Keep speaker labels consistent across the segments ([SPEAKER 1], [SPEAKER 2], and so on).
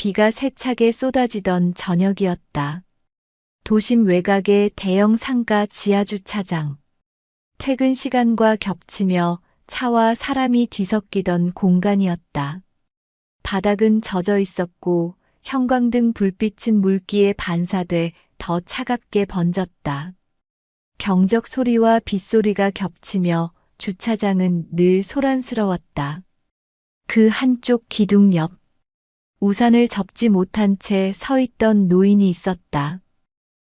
[SPEAKER 1] 비가 세차게 쏟아지던 저녁이었다. 도심 외곽의 대형 상가 지하주차장. 퇴근 시간과 겹치며 차와 사람이 뒤섞이던 공간이었다. 바닥은 젖어 있었고 형광등 불빛은 물기에 반사돼 더 차갑게 번졌다. 경적 소리와 빗소리가 겹치며 주차장은 늘 소란스러웠다. 그 한쪽 기둥 옆, 우산을 접지 못한 채 서 있던 노인이 있었다.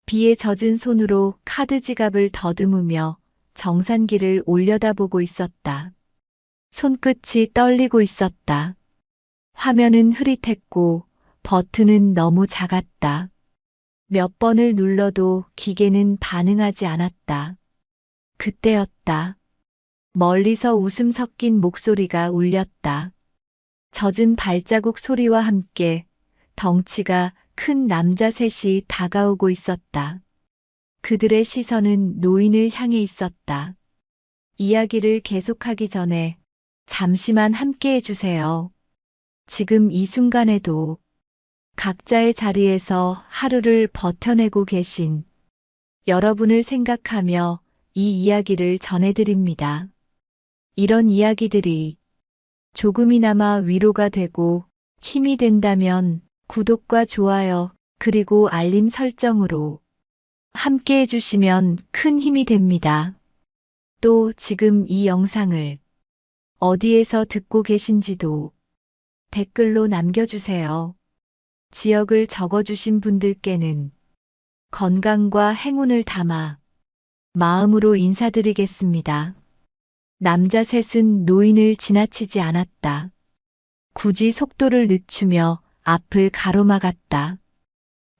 [SPEAKER 1] 비에 젖은 손으로 카드 지갑을 더듬으며 정산기를 올려다보고 있었다. 손끝이 떨리고 있었다. 화면은 흐릿했고 버튼은 너무 작았다. 몇 번을 눌러도 기계는 반응하지 않았다. 그때였다. 멀리서 웃음 섞인 목소리가 울렸다. 젖은 발자국 소리와 함께 덩치가 큰 남자 셋이 다가오고 있었다. 그들의 시선은 노인을 향해 있었다. 이야기를 계속하기 전에 잠시만 함께 해주세요. 지금 이 순간에도 각자의 자리에서 하루를 버텨내고 계신 여러분을 생각하며 이 이야기를 전해드립니다. 이런 이야기들이 조금이나마 위로가 되고 힘이 된다면 구독과 좋아요 그리고 알림 설정으로 함께 해주시면 큰 힘이 됩니다. 또 지금 이 영상을 어디에서 듣고 계신지도 댓글로 남겨주세요. 지역을 적어주신 분들께는 건강과 행운을 담아 마음으로 인사드리겠습니다. 남자 셋은 노인을 지나치지 않았다. 굳이 속도를 늦추며 앞을 가로막았다.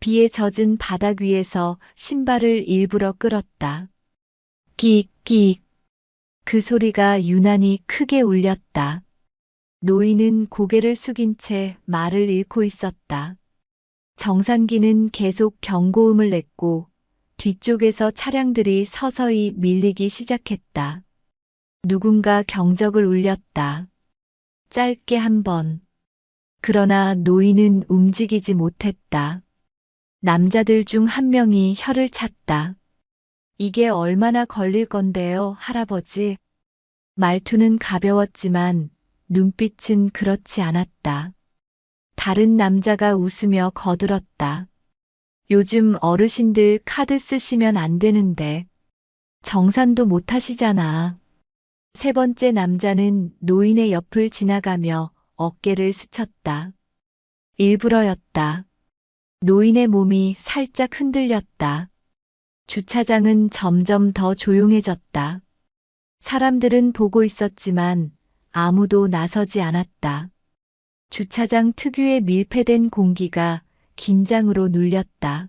[SPEAKER 1] 비에 젖은 바닥 위에서 신발을 일부러 끌었다. 끽끽. 그 소리가 유난히 크게 울렸다. 노인은 고개를 숙인 채 말을 잃고 있었다. 정산기는 계속 경고음을 냈고 뒤쪽에서 차량들이 서서히 밀리기 시작했다. 누군가 경적을 울렸다. 짧게 한 번. 그러나 노인은 움직이지 못했다. 남자들 중 한 명이 혀를 찼다. 이게 얼마나 걸릴 건데요, 할아버지? 말투는 가벼웠지만 눈빛은 그렇지 않았다. 다른 남자가 웃으며 거들었다. 요즘 어르신들 카드 쓰시면 안 되는데 정산도 못 하시잖아. 세 번째 남자는 노인의 옆을 지나가며 어깨를 스쳤다. 일부러였다. 노인의 몸이 살짝 흔들렸다. 주차장은 점점 더 조용해졌다. 사람들은 보고 있었지만 아무도 나서지 않았다. 주차장 특유의 밀폐된 공기가 긴장으로 눌렸다.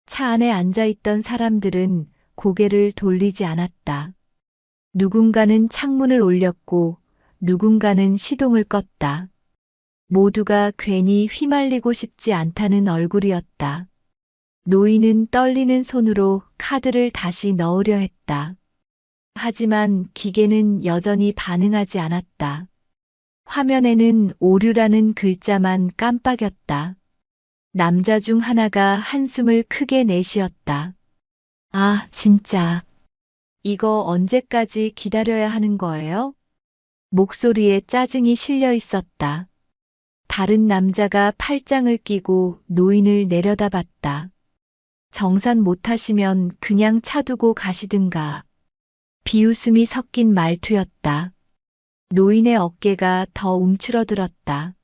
[SPEAKER 1] 차 안에 앉아있던 사람들은 고개를 돌리지 않았다. 누군가는 창문을 올렸고 누군가는 시동을 껐다. 모두가 괜히 휘말리고 싶지 않다는 얼굴이었다. 노인은 떨리는 손으로 카드를 다시 넣으려 했다. 하지만 기계는 여전히 반응하지 않았다. 화면에는 오류라는 글자만 깜빡였다. 남자 중 하나가 한숨을 크게 내쉬었다. 아, 진짜. 이거 언제까지 기다려야 하는 거예요? 목소리에 짜증이 실려 있었다. 다른 남자가 팔짱을 끼고 노인을 내려다봤다. 정산 못하시면 그냥 차 두고 가시든가. 비웃음이 섞인 말투였다. 노인의 어깨가 더 움츠러들었다.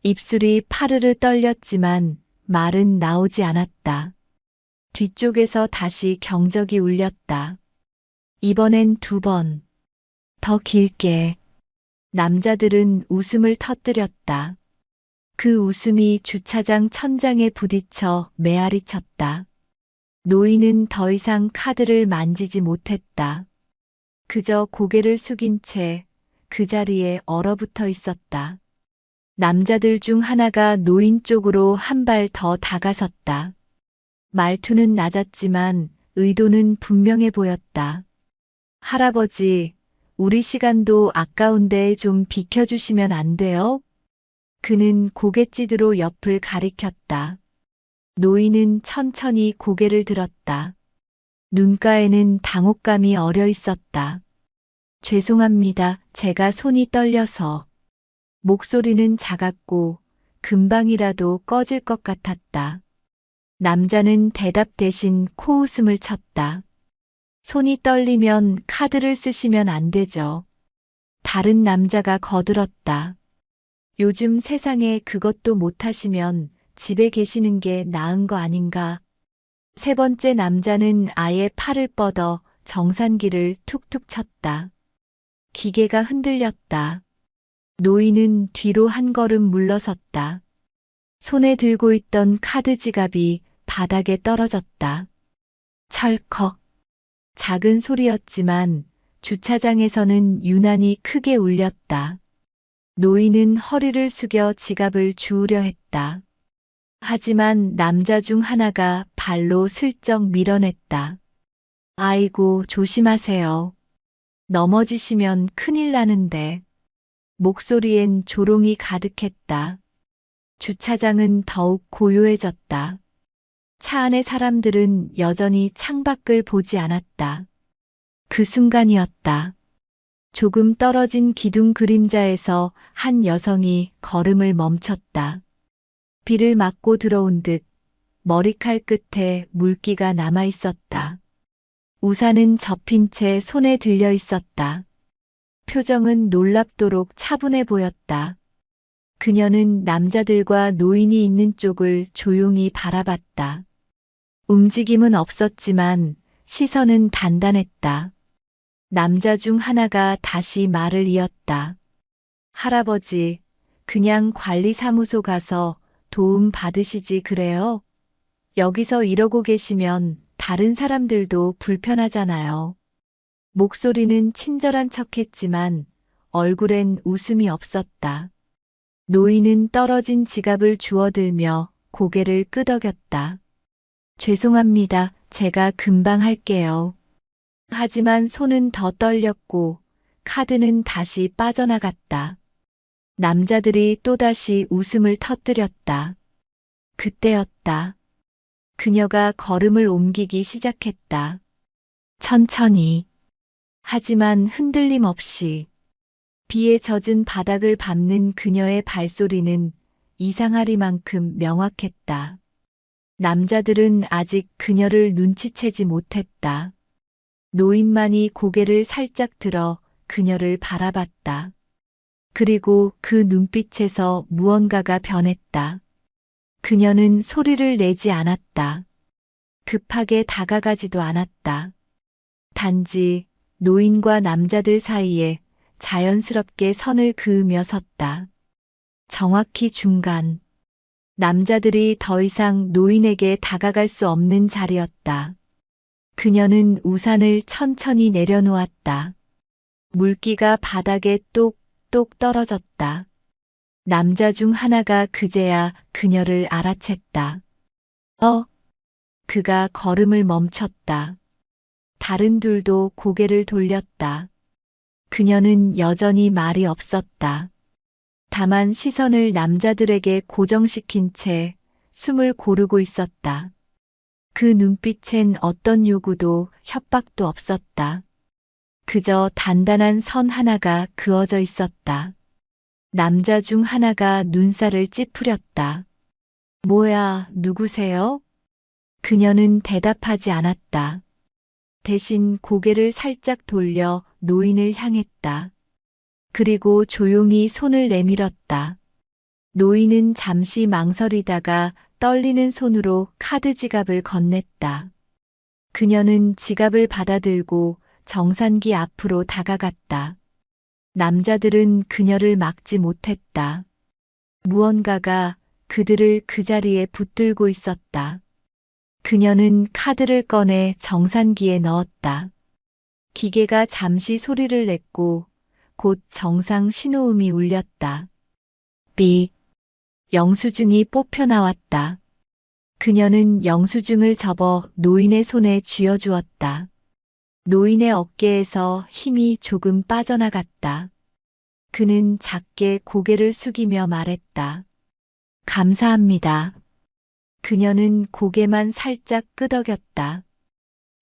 [SPEAKER 1] 입술이 파르르 떨렸지만 말은 나오지 않았다. 뒤쪽에서 다시 경적이 울렸다. 이번엔 2번. 더 길게. 남자들은 웃음을 터뜨렸다. 그 웃음이 주차장 천장에 부딪혀 메아리 쳤다. 노인은 더 이상 카드를 만지지 못했다. 그저 고개를 숙인 채 그 자리에 얼어붙어 있었다. 남자들 중 하나가 노인 쪽으로 한 발 더 다가섰다. 말투는 낮았지만 의도는 분명해 보였다. 할아버지, 우리 시간도 아까운데 좀 비켜주시면 안 돼요? 그는 고갯짓으로 옆을 가리켰다. 노인은 천천히 고개를 들었다. 눈가에는 당혹감이 어려 있었다. 죄송합니다. 제가 손이 떨려서. 목소리는 작았고 금방이라도 꺼질 것 같았다. 남자는 대답 대신 코웃음을 쳤다. 손이 떨리면 카드를 쓰시면 안 되죠. 다른 남자가 거들었다. 요즘 세상에 그것도 못하시면 집에 계시는 게 나은 거 아닌가. 세 번째 남자는 아예 팔을 뻗어 정산기를 툭툭 쳤다. 기계가 흔들렸다. 노인은 뒤로 한 걸음 물러섰다. 손에 들고 있던 카드 지갑이 바닥에 떨어졌다. 철컥. 작은 소리였지만 주차장에서는 유난히 크게 울렸다. 노인은 허리를 숙여 지갑을 주우려 했다. 하지만 남자 중 하나가 발로 슬쩍 밀어냈다. 아이고, 조심하세요. 넘어지시면 큰일 나는데. 목소리엔 조롱이 가득했다. 주차장은 더욱 고요해졌다. 차 안의 사람들은 여전히 창밖을 보지 않았다. 그 순간이었다. 조금 떨어진 기둥 그림자에서 한 여성이 걸음을 멈췄다. 비를 맞고 들어온 듯 머리칼 끝에 물기가 남아 있었다. 우산은 접힌 채 손에 들려 있었다. 표정은 놀랍도록 차분해 보였다. 그녀는 남자들과 노인이 있는 쪽을 조용히 바라봤다. 움직임은 없었지만 시선은 단단했다. 남자 중 하나가 다시 말을 이었다. 할아버지, 그냥 관리사무소 가서 도움 받으시지 그래요? 여기서 이러고 계시면 다른 사람들도 불편하잖아요. 목소리는 친절한 척했지만 얼굴엔 웃음이 없었다. 노인은 떨어진 지갑을 주워들며 고개를 끄덕였다. 죄송합니다. 제가 금방 할게요. 하지만 손은 더 떨렸고 카드는 다시 빠져나갔다. 남자들이 또다시 웃음을 터뜨렸다. 그때였다. 그녀가 걸음을 옮기기 시작했다. 천천히. 하지만 흔들림 없이. 비에 젖은 바닥을 밟는 그녀의 발소리는 이상하리만큼 명확했다. 남자들은 아직 그녀를 눈치채지 못했다. 노인만이 고개를 살짝 들어 그녀를 바라봤다. 그리고 그 눈빛에서 무언가가 변했다. 그녀는 소리를 내지 않았다. 급하게 다가가지도 않았다. 단지 노인과 남자들 사이에 자연스럽게 선을 그으며 섰다. 정확히 중간. 남자들이 더 이상 노인에게 다가갈 수 없는 자리였다. 그녀는 우산을 천천히 내려놓았다. 물기가 바닥에 똑똑 떨어졌다. 남자 중 하나가 그제야 그녀를 알아챘다. 그가 걸음을 멈췄다. 다른 둘도 고개를 돌렸다. 그녀는 여전히 말이 없었다. 다만 시선을 남자들에게 고정시킨 채 숨을 고르고 있었다. 그 눈빛엔 어떤 요구도 협박도 없었다. 그저 단단한 선 하나가 그어져 있었다. 남자 중 하나가 눈살을 찌푸렸다. 뭐야, 누구세요? 그녀는 대답하지 않았다. 대신 고개를 살짝 돌려 노인을 향했다. 그리고 조용히 손을 내밀었다. 노인은 잠시 망설이다가 떨리는 손으로 카드 지갑을 건넸다. 그녀는 지갑을 받아들고 정산기 앞으로 다가갔다. 남자들은 그녀를 막지 못했다. 무언가가 그들을 그 자리에 붙들고 있었다. 그녀는 카드를 꺼내 정산기에 넣었다. 기계가 잠시 소리를 냈고 곧 정상 신호음이 울렸다. 삑. 영수증이 뽑혀 나왔다. 그녀는 영수증을 접어 노인의 손에 쥐어주었다. 노인의 어깨에서 힘이 조금 빠져나갔다. 그는 작게 고개를 숙이며 말했다. 감사합니다. 그녀는 고개만 살짝 끄덕였다.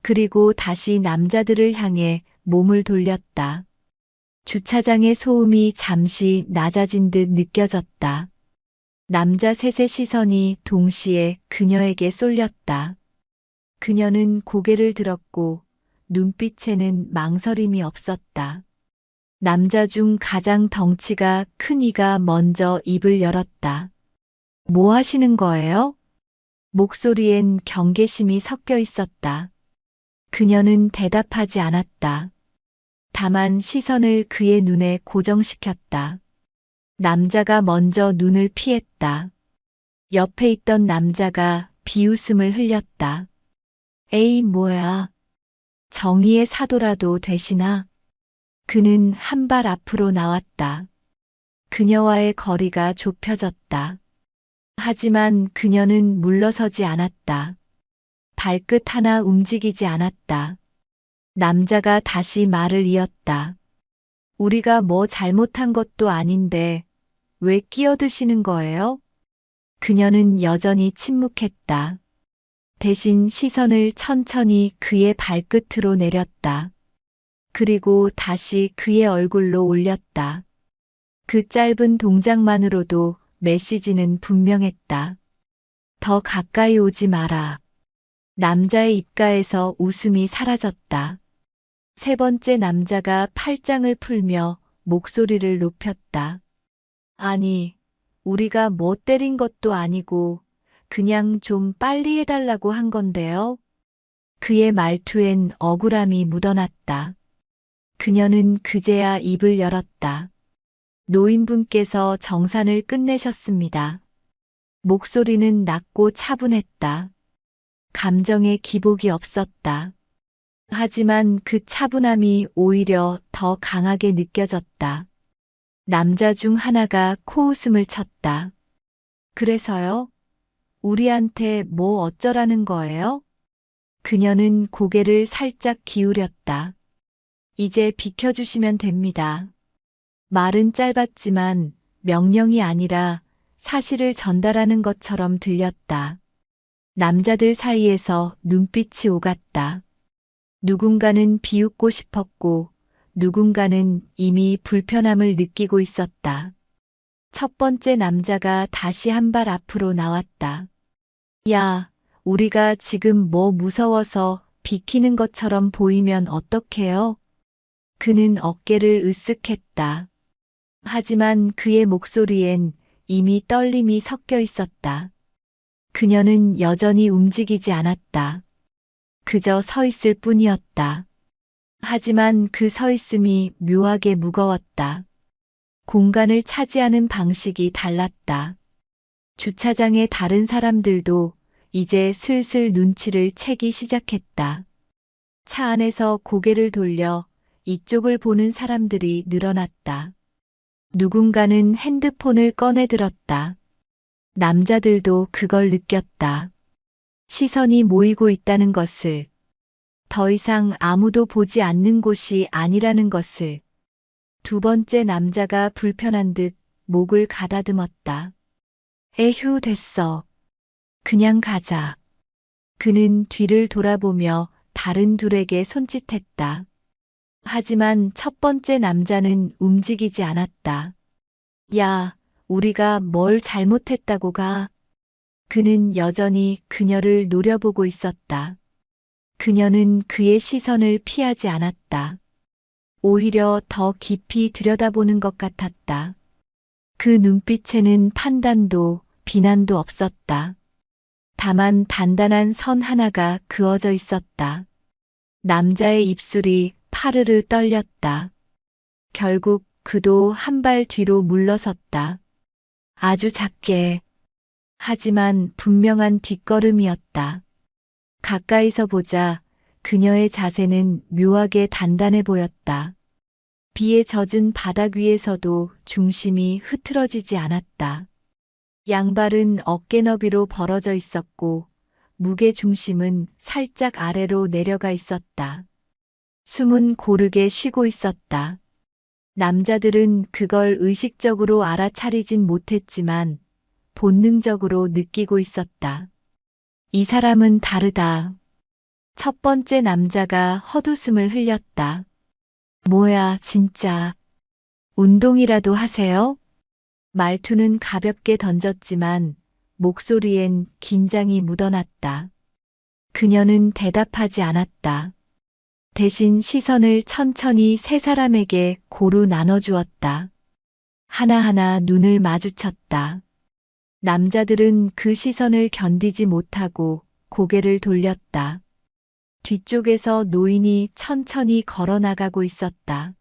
[SPEAKER 1] 그리고 다시 남자들을 향해 몸을 돌렸다. 주차장의 소음이 잠시 낮아진 듯 느껴졌다. 남자 셋의 시선이 동시에 그녀에게 쏠렸다. 그녀는 고개를 들었고 눈빛에는 망설임이 없었다. 남자 중 가장 덩치가 큰 이가 먼저 입을 열었다. 뭐 하시는 거예요? 목소리엔 경계심이 섞여 있었다. 그녀는 대답하지 않았다. 다만 시선을 그의 눈에 고정시켰다. 남자가 먼저 눈을 피했다. 옆에 있던 남자가 비웃음을 흘렸다. 에이, 뭐야. 정의의 사도라도 되시나? 그는 한 발 앞으로 나왔다. 그녀와의 거리가 좁혀졌다. 하지만 그녀는 물러서지 않았다. 발끝 하나 움직이지 않았다. 남자가 다시 말을 이었다. 우리가 뭐 잘못한 것도 아닌데 왜 끼어드시는 거예요? 그녀는 여전히 침묵했다. 대신 시선을 천천히 그의 발끝으로 내렸다. 그리고 다시 그의 얼굴로 올렸다. 그 짧은 동작만으로도 메시지는 분명했다. 더 가까이 오지 마라. 남자의 입가에서 웃음이 사라졌다. 세 번째 남자가 팔짱을 풀며 목소리를 높였다. 아니, 우리가 뭐 때린 것도 아니고 그냥 좀 빨리 해달라고 한 건데요. 그의 말투엔 억울함이 묻어났다. 그녀는 그제야 입을 열었다. 노인분께서 정산을 끝내셨습니다. 목소리는 낮고 차분했다. 감정의 기복이 없었다. 하지만 그 차분함이 오히려 더 강하게 느껴졌다. 남자 중 하나가 코웃음을 쳤다. 그래서요? 우리한테 뭐 어쩌라는 거예요? 그녀는 고개를 살짝 기울였다. 이제 비켜주시면 됩니다. 말은 짧았지만 명령이 아니라 사실을 전달하는 것처럼 들렸다. 남자들 사이에서 눈빛이 오갔다. 누군가는 비웃고 싶었고 누군가는 이미 불편함을 느끼고 있었다. 첫 번째 남자가 다시 한 발 앞으로 나왔다. 야, 우리가 지금 뭐 무서워서 비키는 것처럼 보이면 어떡해요? 그는 어깨를 으쓱했다. 하지만 그의 목소리엔 이미 떨림이 섞여 있었다. 그녀는 여전히 움직이지 않았다. 그저 서 있을 뿐이었다. 하지만 그 서 있음이 묘하게 무거웠다. 공간을 차지하는 방식이 달랐다. 주차장의 다른 사람들도 이제 슬슬 눈치를 채기 시작했다. 차 안에서 고개를 돌려 이쪽을 보는 사람들이 늘어났다. 누군가는 핸드폰을 꺼내 들었다. 남자들도 그걸 느꼈다. 시선이 모이고 있다는 것을, 더 이상 아무도 보지 않는 곳이 아니라는 것을. 두 번째 남자가 불편한 듯 목을 가다듬었다. 에휴, 됐어. 그냥 가자. 그는 뒤를 돌아보며 다른 둘에게 손짓했다. 하지만 첫 번째 남자는 움직이지 않았다. 야, 우리가 뭘 잘못했다고 가? 그는 여전히 그녀를 노려보고 있었다. 그녀는 그의 시선을 피하지 않았다. 오히려 더 깊이 들여다보는 것 같았다. 그 눈빛에는 판단도 비난도 없었다. 다만 단단한 선 하나가 그어져 있었다. 남자의 입술이 파르르 떨렸다. 결국 그도 한 발 뒤로 물러섰다. 아주 작게. 하지만 분명한 뒷걸음이었다. 가까이서 보자 그녀의 자세는 묘하게 단단해 보였다. 비에 젖은 바닥 위에서도 중심이 흐트러지지 않았다. 양발은 어깨 너비로 벌어져 있었고 무게 중심은 살짝 아래로 내려가 있었다. 숨은 고르게 쉬고 있었다. 남자들은 그걸 의식적으로 알아차리진 못했지만 본능적으로 느끼고 있었다. 이 사람은 다르다. 첫 번째 남자가 헛웃음을 흘렸다. 뭐야, 진짜. 운동이라도 하세요? 말투는 가볍게 던졌지만 목소리엔 긴장이 묻어났다. 그녀는 대답하지 않았다. 대신 시선을 천천히 세 사람에게 고루 나눠주었다. 하나하나 눈을 마주쳤다. 남자들은 그 시선을 견디지 못하고 고개를 돌렸다. 뒤쪽에서 노인이 천천히 걸어나가고 있었다.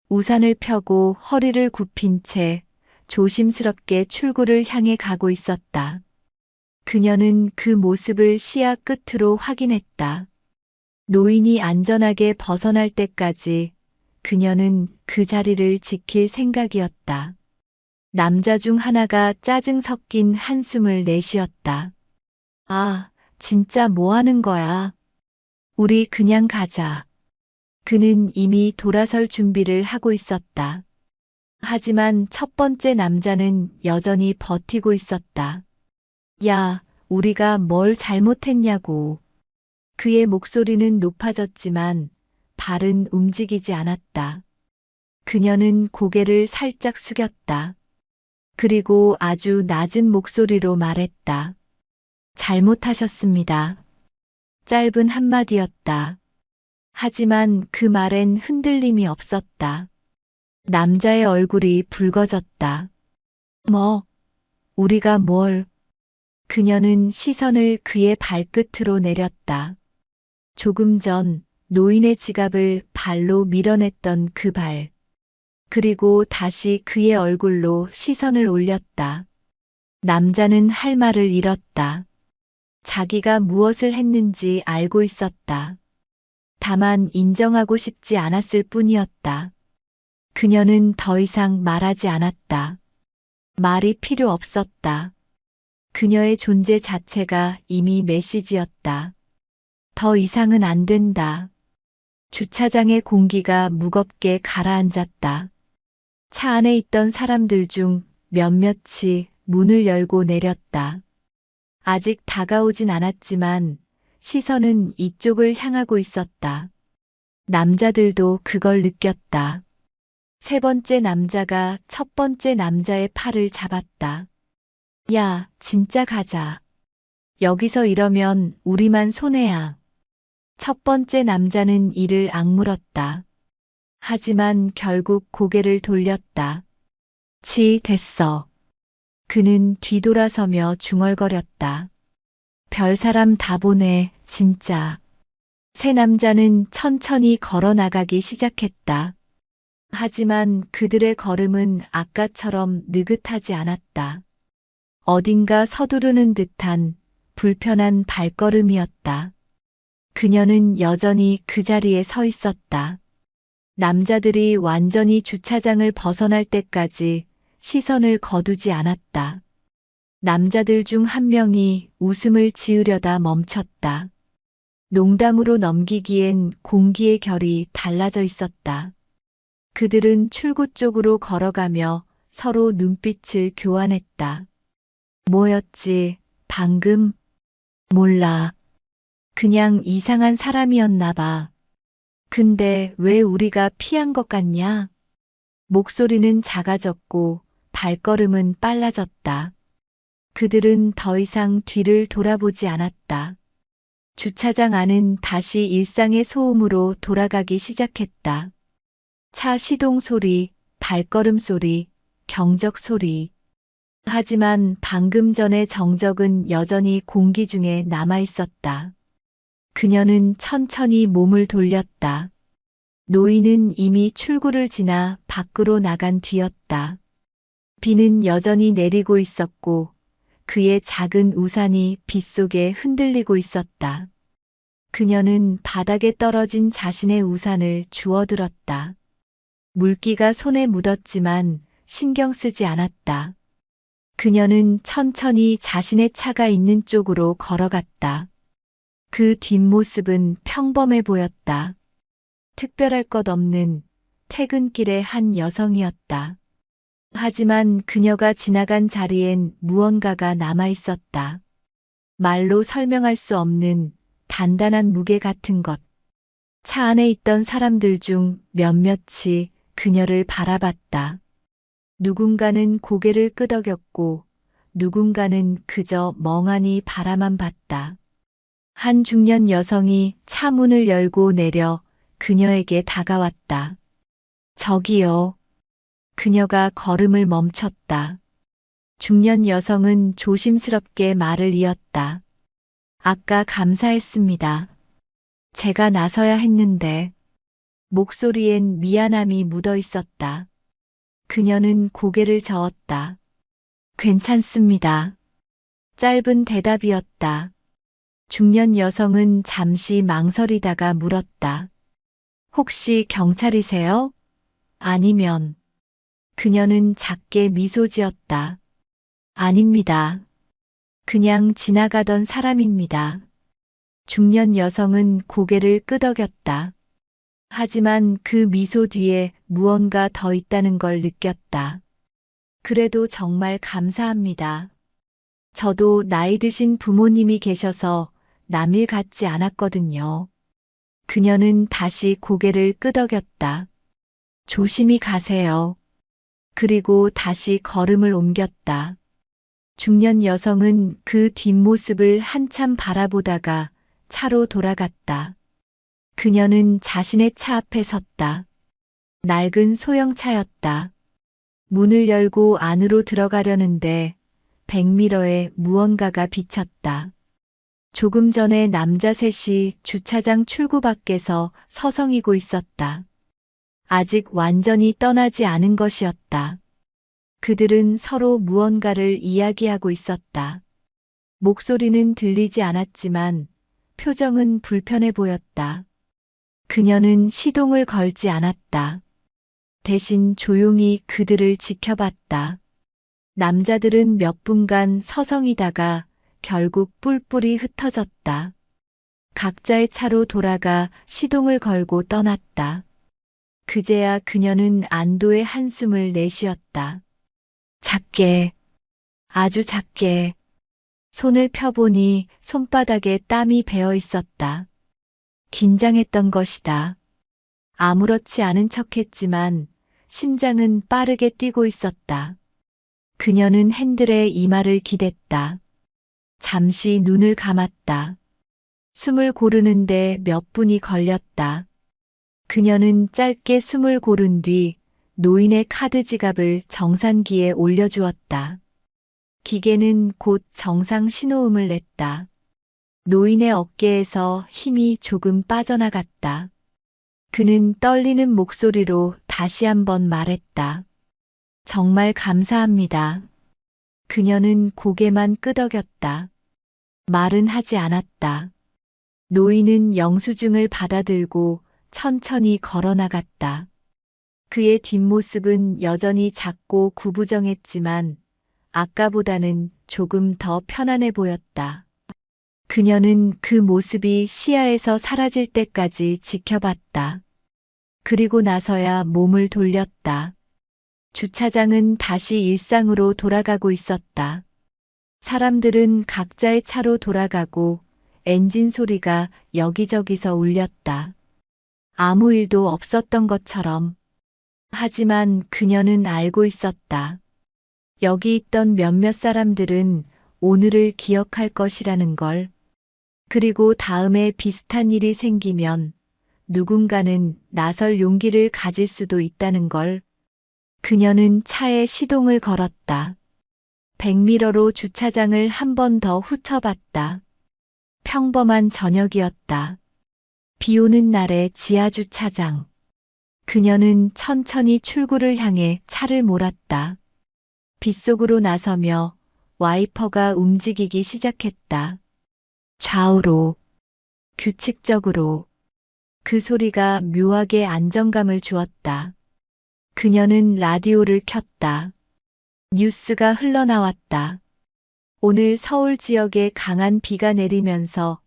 [SPEAKER 1] 우산을 펴고 허리를 굽힌 채 조심스럽게 출구를 향해 가고 있었다. 그녀는 그 모습을 시야 끝으로 확인했다. 노인이 안전하게 벗어날 때까지 그녀는 그 자리를 지킬 생각이었다. 남자 중 하나가 짜증 섞인 한숨을 내쉬었다. 아, 진짜 뭐 하는 거야? 우리 그냥 가자. 그는 이미 돌아설 준비를 하고 있었다. 하지만 첫 번째 남자는 여전히 버티고 있었다. 야, 우리가 뭘 잘못했냐고. 그의 목소리는 높아졌지만 발은 움직이지 않았다. 그녀는 고개를 살짝 숙였다. 그리고 아주 낮은 목소리로 말했다. 잘못하셨습니다. 짧은 한마디였다. 하지만 그 말엔 흔들림이 없었다. 남자의 얼굴이 붉어졌다. 뭐, 우리가 뭘? 그녀는 시선을 그의 발끝으로 내렸다. 조금 전 노인의 지갑을 발로 밀어냈던 그 발. 그리고 다시 그의 얼굴로 시선을 올렸다. 남자는 할 말을 잃었다. 자기가 무엇을 했는지 알고 있었다. 다만 인정하고 싶지 않았을 뿐이었다. 그녀는 더 이상 말하지 않았다. 말이 필요 없었다. 그녀의 존재 자체가 이미 메시지였다. 더 이상은 안 된다. 주차장의 공기가 무겁게 가라앉았다. 차 안에 있던 사람들 중 몇몇이 문을 열고 내렸다. 아직 다가오진 않았지만 시선은 이쪽을 향하고 있었다. 남자들도 그걸 느꼈다. 세 번째 남자가 첫 번째 남자의 팔을 잡았다. 야, 진짜 가자. 여기서 이러면 우리만 손해야. 첫 번째 남자는 이를 악물었다. 하지만 결국 고개를 돌렸다. 됐어. 그는 뒤돌아서며 중얼거렸다. 별사람 다 보네, 진짜. 세 남자는 천천히 걸어 나가기 시작했다. 하지만 그들의 걸음은 아까처럼 느긋하지 않았다. 어딘가 서두르는 듯한 불편한 발걸음이었다. 그녀는 여전히 그 자리에 서 있었다. 남자들이 완전히 주차장을 벗어날 때까지 시선을 거두지 않았다. 남자들 중 한 명이 웃음을 지으려다 멈췄다. 농담으로 넘기기엔 공기의 결이 달라져 있었다. 그들은 출구 쪽으로 걸어가며 서로 눈빛을 교환했다. 뭐였지, 방금? 몰라. 그냥 이상한 사람이었나 봐. 근데 왜 우리가 피한 것 같냐? 목소리는 작아졌고 발걸음은 빨라졌다. 그들은 더 이상 뒤를 돌아보지 않았다. 주차장 안은 다시 일상의 소음으로 돌아가기 시작했다. 차 시동 소리, 발걸음 소리, 경적 소리. 하지만 방금 전의 정적은 여전히 공기 중에 남아 있었다. 그녀는 천천히 몸을 돌렸다. 노인은 이미 출구를 지나 밖으로 나간 뒤였다. 비는 여전히 내리고 있었고 그의 작은 우산이 빗속에 흔들리고 있었다. 그녀는 바닥에 떨어진 자신의 우산을 주워들었다. 물기가 손에 묻었지만 신경 쓰지 않았다. 그녀는 천천히 자신의 차가 있는 쪽으로 걸어갔다. 그 뒷모습은 평범해 보였다. 특별할 것 없는 퇴근길의 한 여성이었다. 하지만 그녀가 지나간 자리엔 무언가가 남아 있었다. 말로 설명할 수 없는 단단한 무게 같은 것. 차 안에 있던 사람들 중 몇몇이 그녀를 바라봤다. 누군가는 고개를 끄덕였고 누군가는 그저 멍하니 바라만 봤다. 한 중년 여성이 차 문을 열고 내려 그녀에게 다가왔다. 저기요. 그녀가 걸음을 멈췄다. 중년 여성은 조심스럽게 말을 이었다. 아까 감사했습니다. 제가 나서야 했는데. 목소리엔 미안함이 묻어 있었다. 그녀는 고개를 저었다. 괜찮습니다. 짧은 대답이었다. 중년 여성은 잠시 망설이다가 물었다. 혹시 경찰이세요? 아니면. 그녀는 작게 미소 지었다. 아닙니다. 그냥 지나가던 사람입니다. 중년 여성은 고개를 끄덕였다. 하지만 그 미소 뒤에 무언가 더 있다는 걸 느꼈다. 그래도 정말 감사합니다. 저도 나이 드신 부모님이 계셔서 남일 같지 않았거든요. 그녀는 다시 고개를 끄덕였다. 조심히 가세요. 그리고 다시 걸음을 옮겼다. 중년 여성은 그 뒷모습을 한참 바라보다가 차로 돌아갔다. 그녀는 자신의 차 앞에 섰다. 낡은 소형차였다. 문을 열고 안으로 들어가려는데 백미러에 무언가가 비쳤다. 조금 전에 남자 셋이 주차장 출구 밖에서 서성이고 있었다. 아직 완전히 떠나지 않은 것이었다. 그들은 서로 무언가를 이야기하고 있었다. 목소리는 들리지 않았지만 표정은 불편해 보였다. 그녀는 시동을 걸지 않았다. 대신 조용히 그들을 지켜봤다. 남자들은 몇 분간 서성이다가 결국 뿔뿔이 흩어졌다. 각자의 차로 돌아가 시동을 걸고 떠났다. 그제야 그녀는 안도의 한숨을 내쉬었다. 작게, 아주 작게. 손을 펴보니 손바닥에 땀이 배어 있었다. 긴장했던 것이다. 아무렇지 않은 척했지만 심장은 빠르게 뛰고 있었다. 그녀는 핸들에 이마를 기댔다. 잠시 눈을 감았다. 숨을 고르는데 몇 분이 걸렸다. 그녀는 짧게 숨을 고른 뒤 노인의 카드 지갑을 정산기에 올려주었다. 기계는 곧 정상 신호음을 냈다. 노인의 어깨에서 힘이 조금 빠져나갔다. 그는 떨리는 목소리로 다시 한번 말했다. 정말 감사합니다. 그녀는 고개만 끄덕였다. 말은 하지 않았다. 노인은 영수증을 받아들고 천천히 걸어나갔다. 그의 뒷모습은 여전히 작고 구부정했지만 아까보다는 조금 더 편안해 보였다. 그녀는 그 모습이 시야에서 사라질 때까지 지켜봤다. 그리고 나서야 몸을 돌렸다. 주차장은 다시 일상으로 돌아가고 있었다. 사람들은 각자의 차로 돌아가고 엔진 소리가 여기저기서 울렸다. 아무 일도 없었던 것처럼. 하지만 그녀는 알고 있었다. 여기 있던 몇몇 사람들은 오늘을 기억할 것이라는 걸. 그리고 다음에 비슷한 일이 생기면 누군가는 나설 용기를 가질 수도 있다는 걸. 그녀는 차에 시동을 걸었다. 백미러로 주차장을 한 번 더 훑어봤다. 평범한 저녁이었다. 비 오는 날의 지하 주차장. 그녀는 천천히 출구를 향해 차를 몰았다. 빗속으로 나서며 와이퍼가 움직이기 시작했다. 좌우로, 규칙적으로. 그 소리가 묘하게 안정감을 주었다. 그녀는 라디오를 켰다. 뉴스가 흘러나왔다. 오늘 서울 지역에 강한 비가 내리면서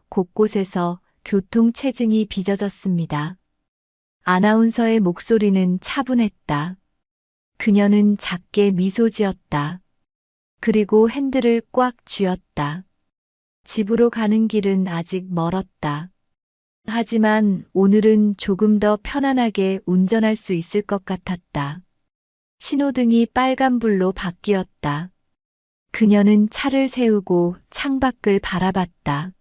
[SPEAKER 1] 곳곳에서 교통체증이 빚어졌습니다. 아나운서의 목소리는 차분했다. 그녀는 작게 미소 지었다. 그리고 핸들을 꽉 쥐었다. 집으로 가는 길은 아직 멀었다. 하지만 오늘은 조금 더 편안하게 운전할 수 있을 것 같았다. 신호등이 빨간불로 바뀌었다. 그녀는 차를 세우고 창밖을 바라봤다.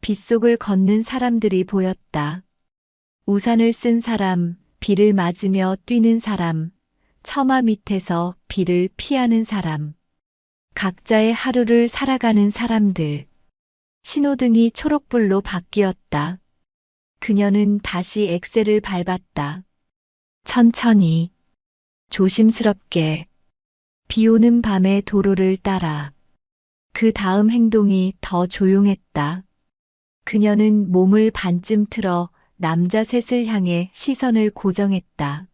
[SPEAKER 1] 빗속을 걷는 사람들이 보였다. 우산을 쓴 사람, 비를 맞으며 뛰는 사람, 처마 밑에서 비를 피하는 사람. 각자의 하루를 살아가는 사람들. 신호등이 초록불로 바뀌었다. 그녀는 다시 엑셀을 밟았다. 천천히, 조심스럽게, 비 오는 밤의 도로를 따라. 그 다음 행동이 더 조용했다. 그녀는 몸을 반쯤 틀어 남자 셋을 향해 시선을 고정했다.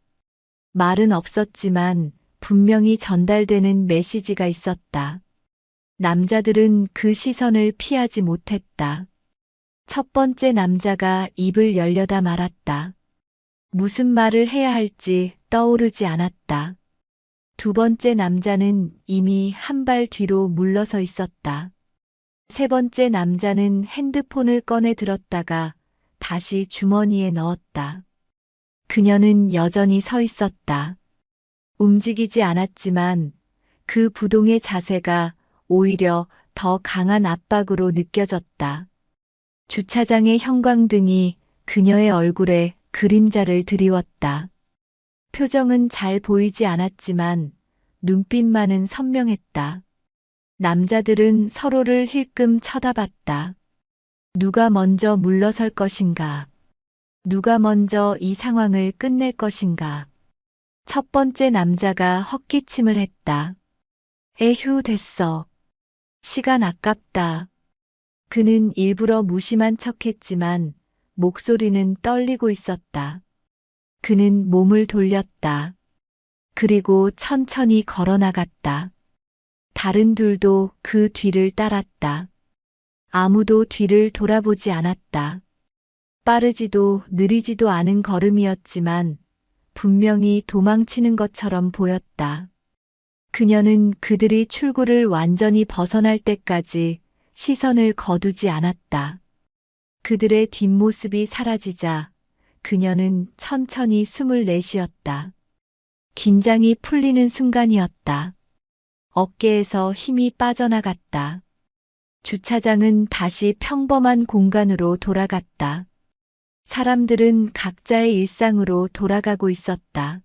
[SPEAKER 1] 말은 없었지만 분명히 전달되는 메시지가 있었다. 남자들은 그 시선을 피하지 못했다. 첫 번째 남자가 입을 열려다 말았다. 무슨 말을 해야 할지 떠오르지 않았다. 두 번째 남자는 이미 한 발 뒤로 물러서 있었다. 세 번째 남자는 핸드폰을 꺼내 들었다가 다시 주머니에 넣었다. 그녀는 여전히 서 있었다. 움직이지 않았지만 그 부동의 자세가 오히려 더 강한 압박으로 느껴졌다. 주차장의 형광등이 그녀의 얼굴에 그림자를 드리웠다. 표정은 잘 보이지 않았지만 눈빛만은 선명했다. 남자들은 서로를 힐끔 쳐다봤다. 누가 먼저 물러설 것인가? 누가 먼저 이 상황을 끝낼 것인가? 첫 번째 남자가 헛기침을 했다. 에휴, 됐어. 시간 아깝다. 그는 일부러 무심한 척했지만 목소리는 떨리고 있었다. 그는 몸을 돌렸다. 그리고 천천히 걸어 나갔다. 다른 둘도 그 뒤를 따랐다. 아무도 뒤를 돌아보지 않았다. 빠르지도 느리지도 않은 걸음이었지만 분명히 도망치는 것처럼 보였다. 그녀는 그들이 출구를 완전히 벗어날 때까지 시선을 거두지 않았다. 그들의 뒷모습이 사라지자 그녀는 천천히 숨을 내쉬었다. 긴장이 풀리는 순간이었다. 어깨에서 힘이 빠져나갔다. 주차장은 다시 평범한 공간으로 돌아갔다. 사람들은 각자의 일상으로 돌아가고 있었다.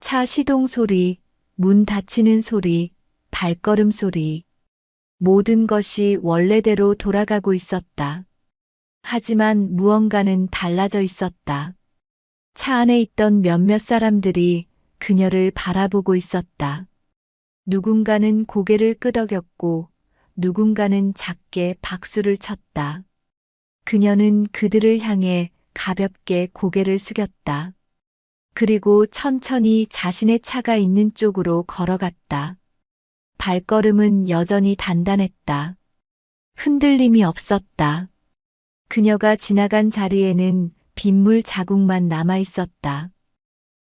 [SPEAKER 1] 차 시동 소리, 문 닫히는 소리, 발걸음 소리. 모든 것이 원래대로 돌아가고 있었다. 하지만 무언가는 달라져 있었다. 차 안에 있던 몇몇 사람들이 그녀를 바라보고 있었다. 누군가는 고개를 끄덕였고 누군가는 작게 박수를 쳤다. 그녀는 그들을 향해 가볍게 고개를 숙였다. 그리고 천천히 자신의 차가 있는 쪽으로 걸어갔다. 발걸음은 여전히 단단했다. 흔들림이 없었다. 그녀가 지나간 자리에는 빗물 자국만 남아 있었다.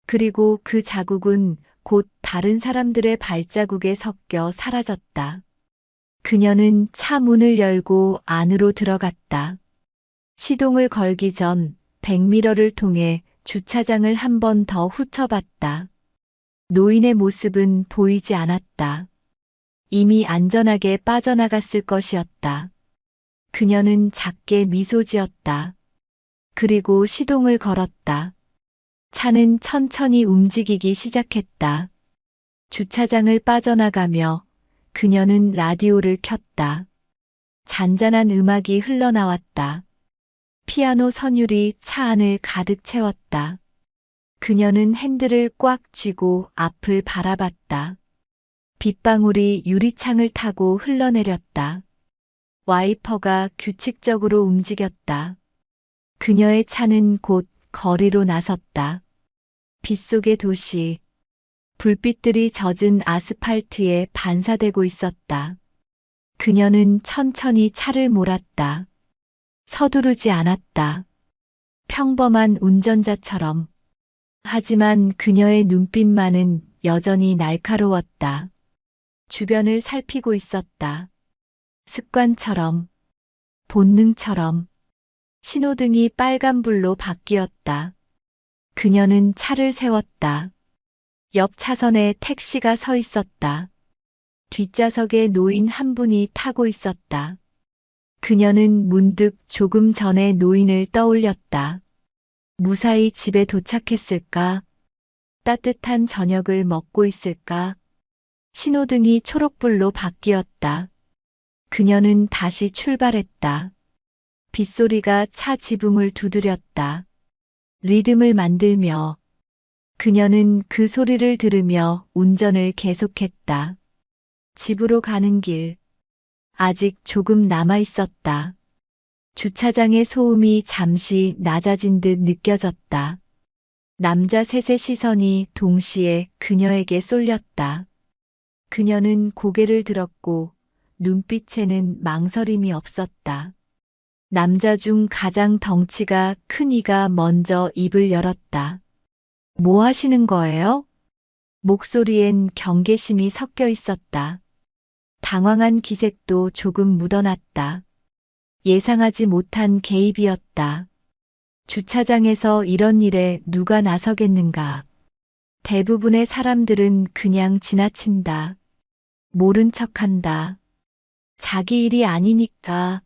[SPEAKER 1] 그리고 그 자국은 곧 다른 사람들의 발자국에 섞여 사라졌다. 그녀는 차 문을 열고 안으로 들어갔다. 시동을 걸기 전 백미러를 통해 주차장을 한 번 더 훑어봤다. 노인의 모습은 보이지 않았다. 이미 안전하게 빠져나갔을 것이었다. 그녀는 작게 미소 지었다. 그리고 시동을 걸었다. 차는 천천히 움직이기 시작했다. 주차장을 빠져나가며 그녀는 라디오를 켰다. 잔잔한 음악이 흘러나왔다. 피아노 선율이 차 안을 가득 채웠다. 그녀는 핸들을 꽉 쥐고 앞을 바라봤다. 빗방울이 유리창을 타고 흘러내렸다. 와이퍼가 규칙적으로 움직였다. 그녀의 차는 곧 거리로 나섰다. 빗속의 도시, 불빛들이 젖은 아스팔트에 반사되고 있었다. 그녀는 천천히 차를 몰았다. 서두르지 않았다. 평범한 운전자처럼. 하지만 그녀의 눈빛만은 여전히 날카로웠다. 주변을 살피고 있었다. 습관처럼, 본능처럼. 신호등이 빨간불로 바뀌었다. 그녀는 차를 세웠다. 옆 차선에 택시가 서 있었다. 뒷좌석에 노인 한 분이 타고 있었다. 그녀는 문득 조금 전의 노인을 떠올렸다. 무사히 집에 도착했을까? 따뜻한 저녁을 먹고 있을까? 신호등이 초록불로 바뀌었다. 그녀는 다시 출발했다. 빗소리가 차 지붕을 두드렸다. 리듬을 만들며 그녀는 그 소리를 들으며 운전을 계속했다. 집으로 가는 길. 아직 조금 남아 있었다. 주차장의 소음이 잠시 낮아진 듯 느껴졌다. 남자 셋의 시선이 동시에 그녀에게 쏠렸다. 그녀는 고개를 들었고 눈빛에는 망설임이 없었다. 남자 중 가장 덩치가 큰 이가 먼저 입을 열었다. 뭐 하시는 거예요? 목소리엔 경계심이 섞여 있었다. 당황한 기색도 조금 묻어났다. 예상하지 못한 개입이었다. 주차장에서 이런 일에 누가 나서겠는가? 대부분의 사람들은 그냥 지나친다. 모른 척한다. 자기 일이 아니니까.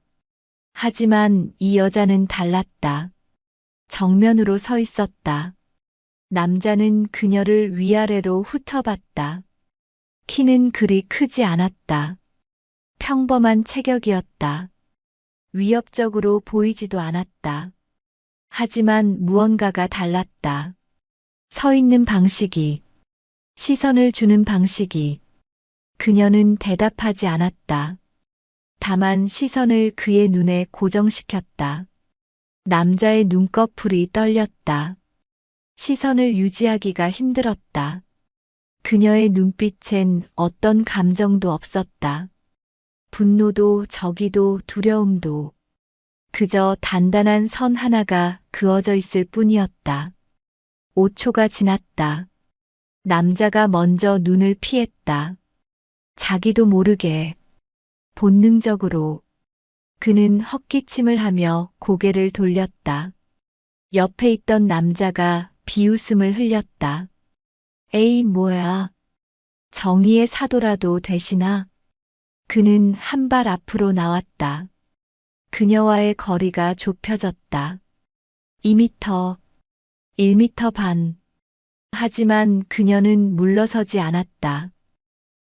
[SPEAKER 1] 하지만 이 여자는 달랐다. 정면으로 서 있었다. 남자는 그녀를 위아래로 훑어봤다. 키는 그리 크지 않았다. 평범한 체격이었다. 위협적으로 보이지도 않았다. 하지만 무언가가 달랐다. 서 있는 방식이, 시선을 주는 방식이. 그녀는 대답하지 않았다. 다만 시선을 그의 눈에 고정시켰다. 남자의 눈꺼풀이 떨렸다. 시선을 유지하기가 힘들었다. 그녀의 눈빛엔 어떤 감정도 없었다. 분노도 저기도 두려움도. 그저 단단한 선 하나가 그어져 있을 뿐이었다. 5초가 지났다. 남자가 먼저 눈을 피했다. 자기도 모르게, 본능적으로. 그는 헛기침을 하며 고개를 돌렸다. 옆에 있던 남자가 비웃음을 흘렸다. 에이, 뭐야. 정의의 사도라도 되시나? 그는 한 발 앞으로 나왔다. 그녀와의 거리가 좁혀졌다. 2미터, 1미터 반. 하지만 그녀는 물러서지 않았다.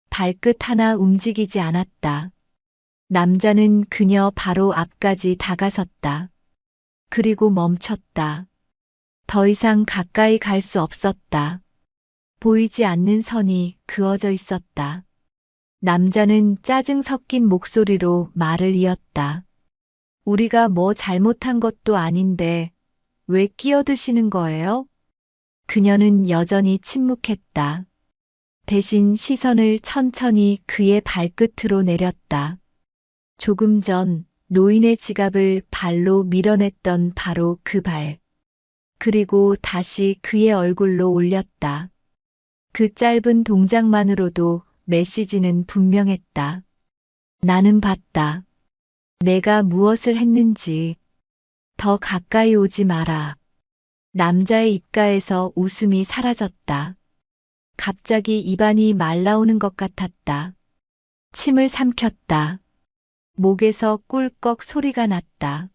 [SPEAKER 1] 발끝 하나 움직이지 않았다. 남자는 그녀 바로 앞까지 다가섰다. 그리고 멈췄다. 더 이상 가까이 갈 수 없었다. 보이지 않는 선이 그어져 있었다. 남자는 짜증 섞인 목소리로 말을 이었다. 우리가 뭐 잘못한 것도 아닌데 왜 끼어드시는 거예요? 그녀는 여전히 침묵했다. 대신 시선을 천천히 그의 발끝으로 내렸다. 조금 전 노인의 지갑을 발로 밀어냈던 바로 그 발. 그리고 다시 그의 얼굴로 올렸다. 그 짧은 동작만으로도 메시지는 분명했다. 나는 봤다. 내가 무엇을 했는지. 더 가까이 오지 마라. 남자의 입가에서 웃음이 사라졌다. 갑자기 입안이 말라오는 것 같았다. 침을 삼켰다. 목에서 꿀꺽 소리가 났다.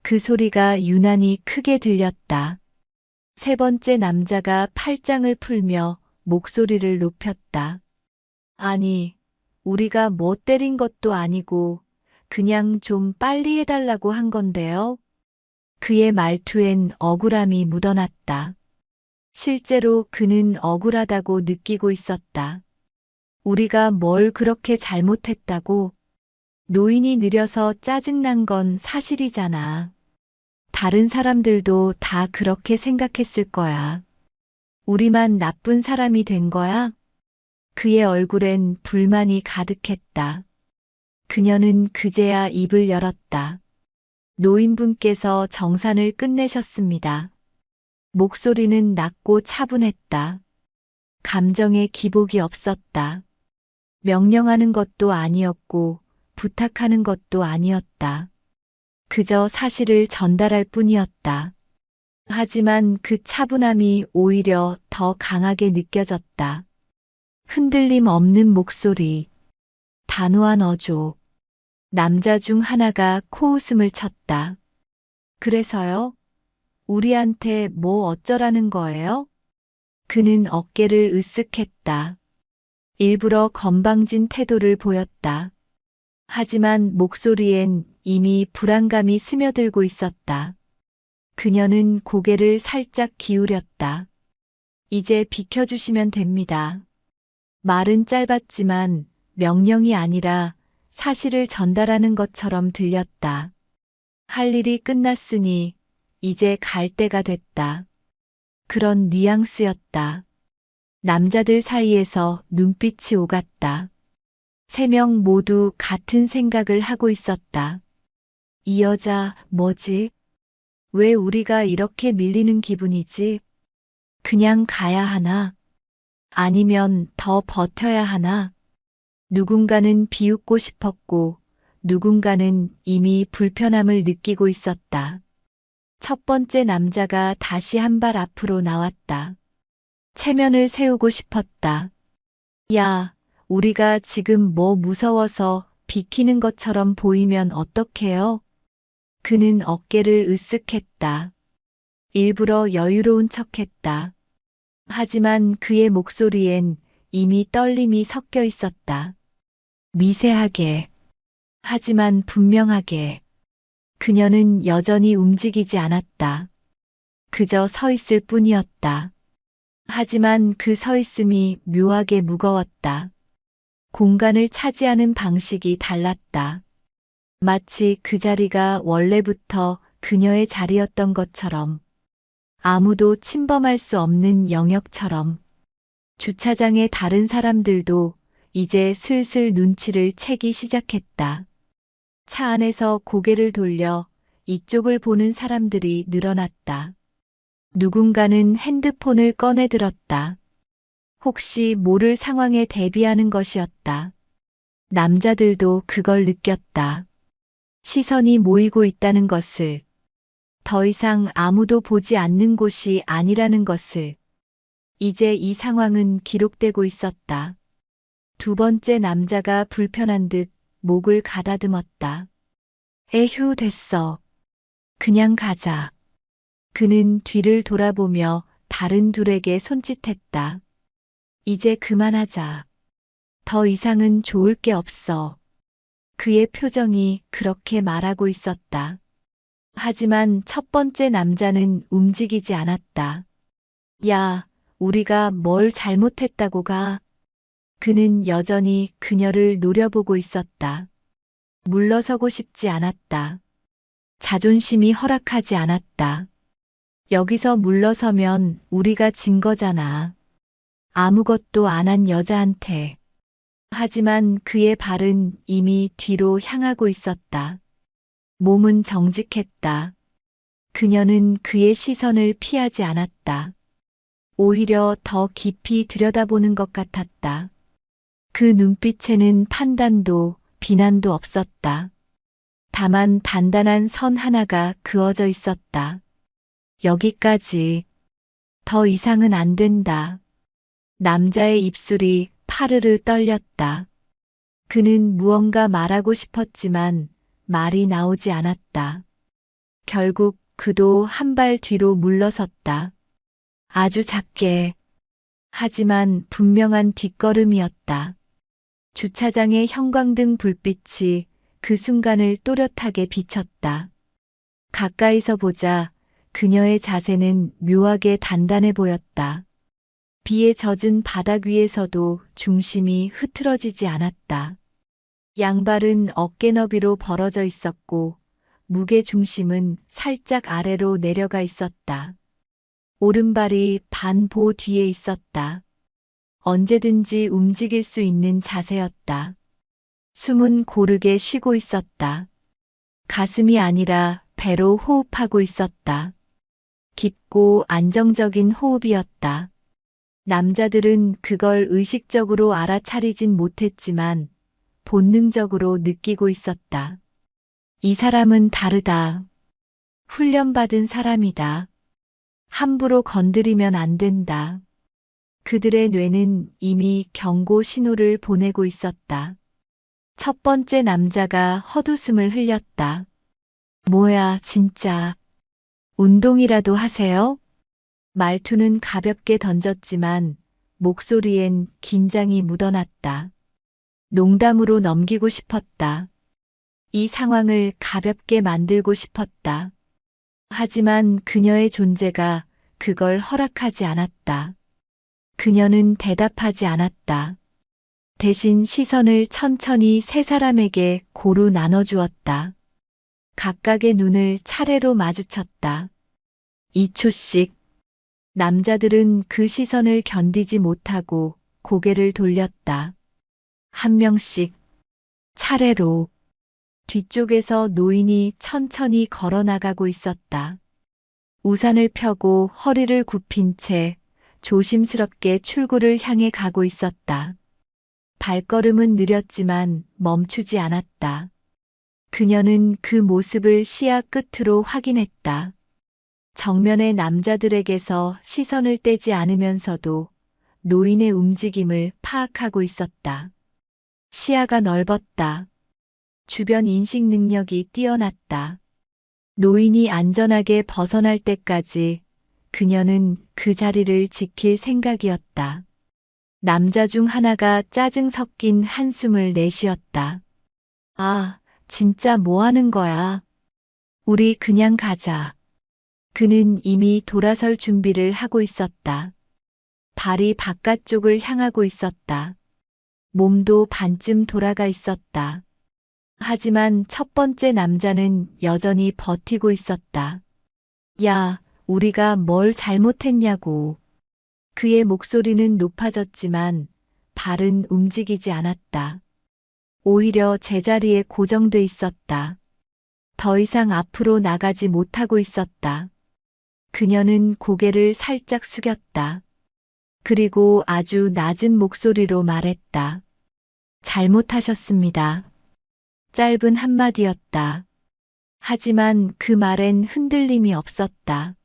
[SPEAKER 1] 그 소리가 유난히 크게 들렸다. 세 번째 남자가 팔짱을 풀며 목소리를 높였다. 아니, 우리가 뭐 때린 것도 아니고 그냥 좀 빨리 해달라고 한 건데요. 그의 말투엔 억울함이 묻어났다. 실제로 그는 억울하다고 느끼고 있었다. 우리가 뭘 그렇게 잘못했다고? 노인이 느려서 짜증난 건 사실이잖아. 다른 사람들도 다 그렇게 생각했을 거야. 우리만 나쁜 사람이 된 거야? 그의 얼굴엔 불만이 가득했다. 그녀는 그제야 입을 열었다. 노인분께서 정산을 끝내셨습니다. 목소리는 낮고 차분했다. 감정에 기복이 없었다. 명령하는 것도 아니었고 부탁하는 것도 아니었다. 그저 사실을 전달할 뿐이었다. 하지만 그 차분함이 오히려 더 강하게 느껴졌다. 흔들림 없는 목소리, 단호한 어조. 남자 중 하나가 코웃음을 쳤다. 그래서요? 우리한테 뭐 어쩌라는 거예요? 그는 어깨를 으쓱했다. 일부러 건방진 태도를 보였다. 하지만 목소리엔 이미 불안감이 스며들고 있었다. 그녀는 고개를 살짝 기울였다. 이제 비켜주시면 됩니다. 말은 짧았지만 명령이 아니라 사실을 전달하는 것처럼 들렸다. 할 일이 끝났으니 이제 갈 때가 됐다. 그런 뉘앙스였다. 남자들 사이에서 눈빛이 오갔다. 3명 모두 같은 생각을 하고 있었다. 이 여자 뭐지? 왜 우리가 이렇게 밀리는 기분이지? 그냥 가야 하나? 아니면 더 버텨야 하나? 누군가는 비웃고 싶었고 누군가는 이미 불편함을 느끼고 있었다. 첫 번째 남자가 다시 한 발 앞으로 나왔다. 체면을 세우고 싶었다. 야, 우리가 지금 뭐 무서워서 비키는 것처럼 보이면 어떡해요? 그는 어깨를 으쓱했다. 일부러 여유로운 척했다. 하지만 그의 목소리엔 이미 떨림이 섞여 있었다. 미세하게, 하지만 분명하게. 그녀는 여전히 움직이지 않았다. 그저 서 있을 뿐이었다. 하지만 그 서 있음이 묘하게 무거웠다. 공간을 차지하는 방식이 달랐다. 마치 그 자리가 원래부터 그녀의 자리였던 것처럼, 아무도 침범할 수 없는 영역처럼. 주차장의 다른 사람들도 이제 슬슬 눈치를 채기 시작했다. 차 안에서 고개를 돌려 이쪽을 보는 사람들이 늘어났다. 누군가는 핸드폰을 꺼내 들었다. 혹시 모를 상황에 대비하는 것이었다. 남자들도 그걸 느꼈다. 시선이 모이고 있다는 것을, 더 이상 아무도 보지 않는 곳이 아니라는 것을. 이제 이 상황은 기록되고 있었다. 두 번째 남자가 불편한 듯 목을 가다듬었다. 에휴, 됐어. 그냥 가자. 그는 뒤를 돌아보며 다른 둘에게 손짓했다. 이제 그만하자. 더 이상은 좋을 게 없어. 그의 표정이 그렇게 말하고 있었다. 하지만 첫 번째 남자는 움직이지 않았다. 야, 우리가 뭘 잘못했다고 가? 그는 여전히 그녀를 노려보고 있었다. 물러서고 싶지 않았다. 자존심이 허락하지 않았다. 여기서 물러서면 우리가 진 거잖아. 아무것도 안 한 여자한테. 하지만 그의 발은 이미 뒤로 향하고 있었다. 몸은 정직했다. 그녀는 그의 시선을 피하지 않았다. 오히려 더 깊이 들여다보는 것 같았다. 그 눈빛에는 판단도 비난도 없었다. 다만 단단한 선 하나가 그어져 있었다. 여기까지. 더 이상은 안 된다. 남자의 입술이 파르르 떨렸다. 그는 무언가 말하고 싶었지만 말이 나오지 않았다. 결국 그도 한 발 뒤로 물러섰다. 아주 작게. 하지만 분명한 뒷걸음이었다. 주차장의 형광등 불빛이 그 순간을 또렷하게 비쳤다. 가까이서 보자 그녀의 자세는 묘하게 단단해 보였다. 비에 젖은 바닥 위에서도 중심이 흐트러지지 않았다. 양발은 어깨 너비로 벌어져 있었고 무게 중심은 살짝 아래로 내려가 있었다. 오른발이 반보 뒤에 있었다. 언제든지 움직일 수 있는 자세였다. 숨은 고르게 쉬고 있었다. 가슴이 아니라 배로 호흡하고 있었다. 깊고 안정적인 호흡이었다. 남자들은 그걸 의식적으로 알아차리진 못했지만 본능적으로 느끼고 있었다. 이 사람은 다르다. 훈련받은 사람이다. 함부로 건드리면 안 된다. 그들의 뇌는 이미 경고 신호를 보내고 있었다. 첫 번째 남자가 헛웃음을 흘렸다. 뭐야, 진짜. 운동이라도 하세요? 말투는 가볍게 던졌지만 목소리엔 긴장이 묻어났다. 농담으로 넘기고 싶었다. 이 상황을 가볍게 만들고 싶었다. 하지만 그녀의 존재가 그걸 허락하지 않았다. 그녀는 대답하지 않았다. 대신 시선을 천천히 세 사람에게 고루 나눠주었다. 각각의 눈을 차례로 마주쳤다. 2초씩. 남자들은 그 시선을 견디지 못하고 고개를 돌렸다. 한 명씩. 차례로. 뒤쪽에서 노인이 천천히 걸어나가고 있었다. 우산을 펴고 허리를 굽힌 채 조심스럽게 출구를 향해 가고 있었다. 발걸음은 느렸지만 멈추지 않았다. 그녀는 그 모습을 시야 끝으로 확인했다. 정면의 남자들에게서 시선을 떼지 않으면서도 노인의 움직임을 파악하고 있었다. 시야가 넓었다. 주변 인식 능력이 뛰어났다. 노인이 안전하게 벗어날 때까지 그녀는 그 자리를 지킬 생각이었다. 남자 중 하나가 짜증 섞인 한숨을 내쉬었다. 아, 진짜 뭐 하는 거야? 우리 그냥 가자. 그는 이미 돌아설 준비를 하고 있었다. 발이 바깥쪽을 향하고 있었다. 몸도 반쯤 돌아가 있었다. 하지만 첫 번째 남자는 여전히 버티고 있었다. 야, 우리가 뭘 잘못했냐고. 그의 목소리는 높아졌지만 발은 움직이지 않았다. 오히려 제자리에 고정돼 있었다. 더 이상 앞으로 나가지 못하고 있었다. 그녀는 고개를 살짝 숙였다. 그리고 아주 낮은 목소리로 말했다. 잘못하셨습니다. 짧은 한마디였다. 하지만 그 말엔 흔들림이 없었다.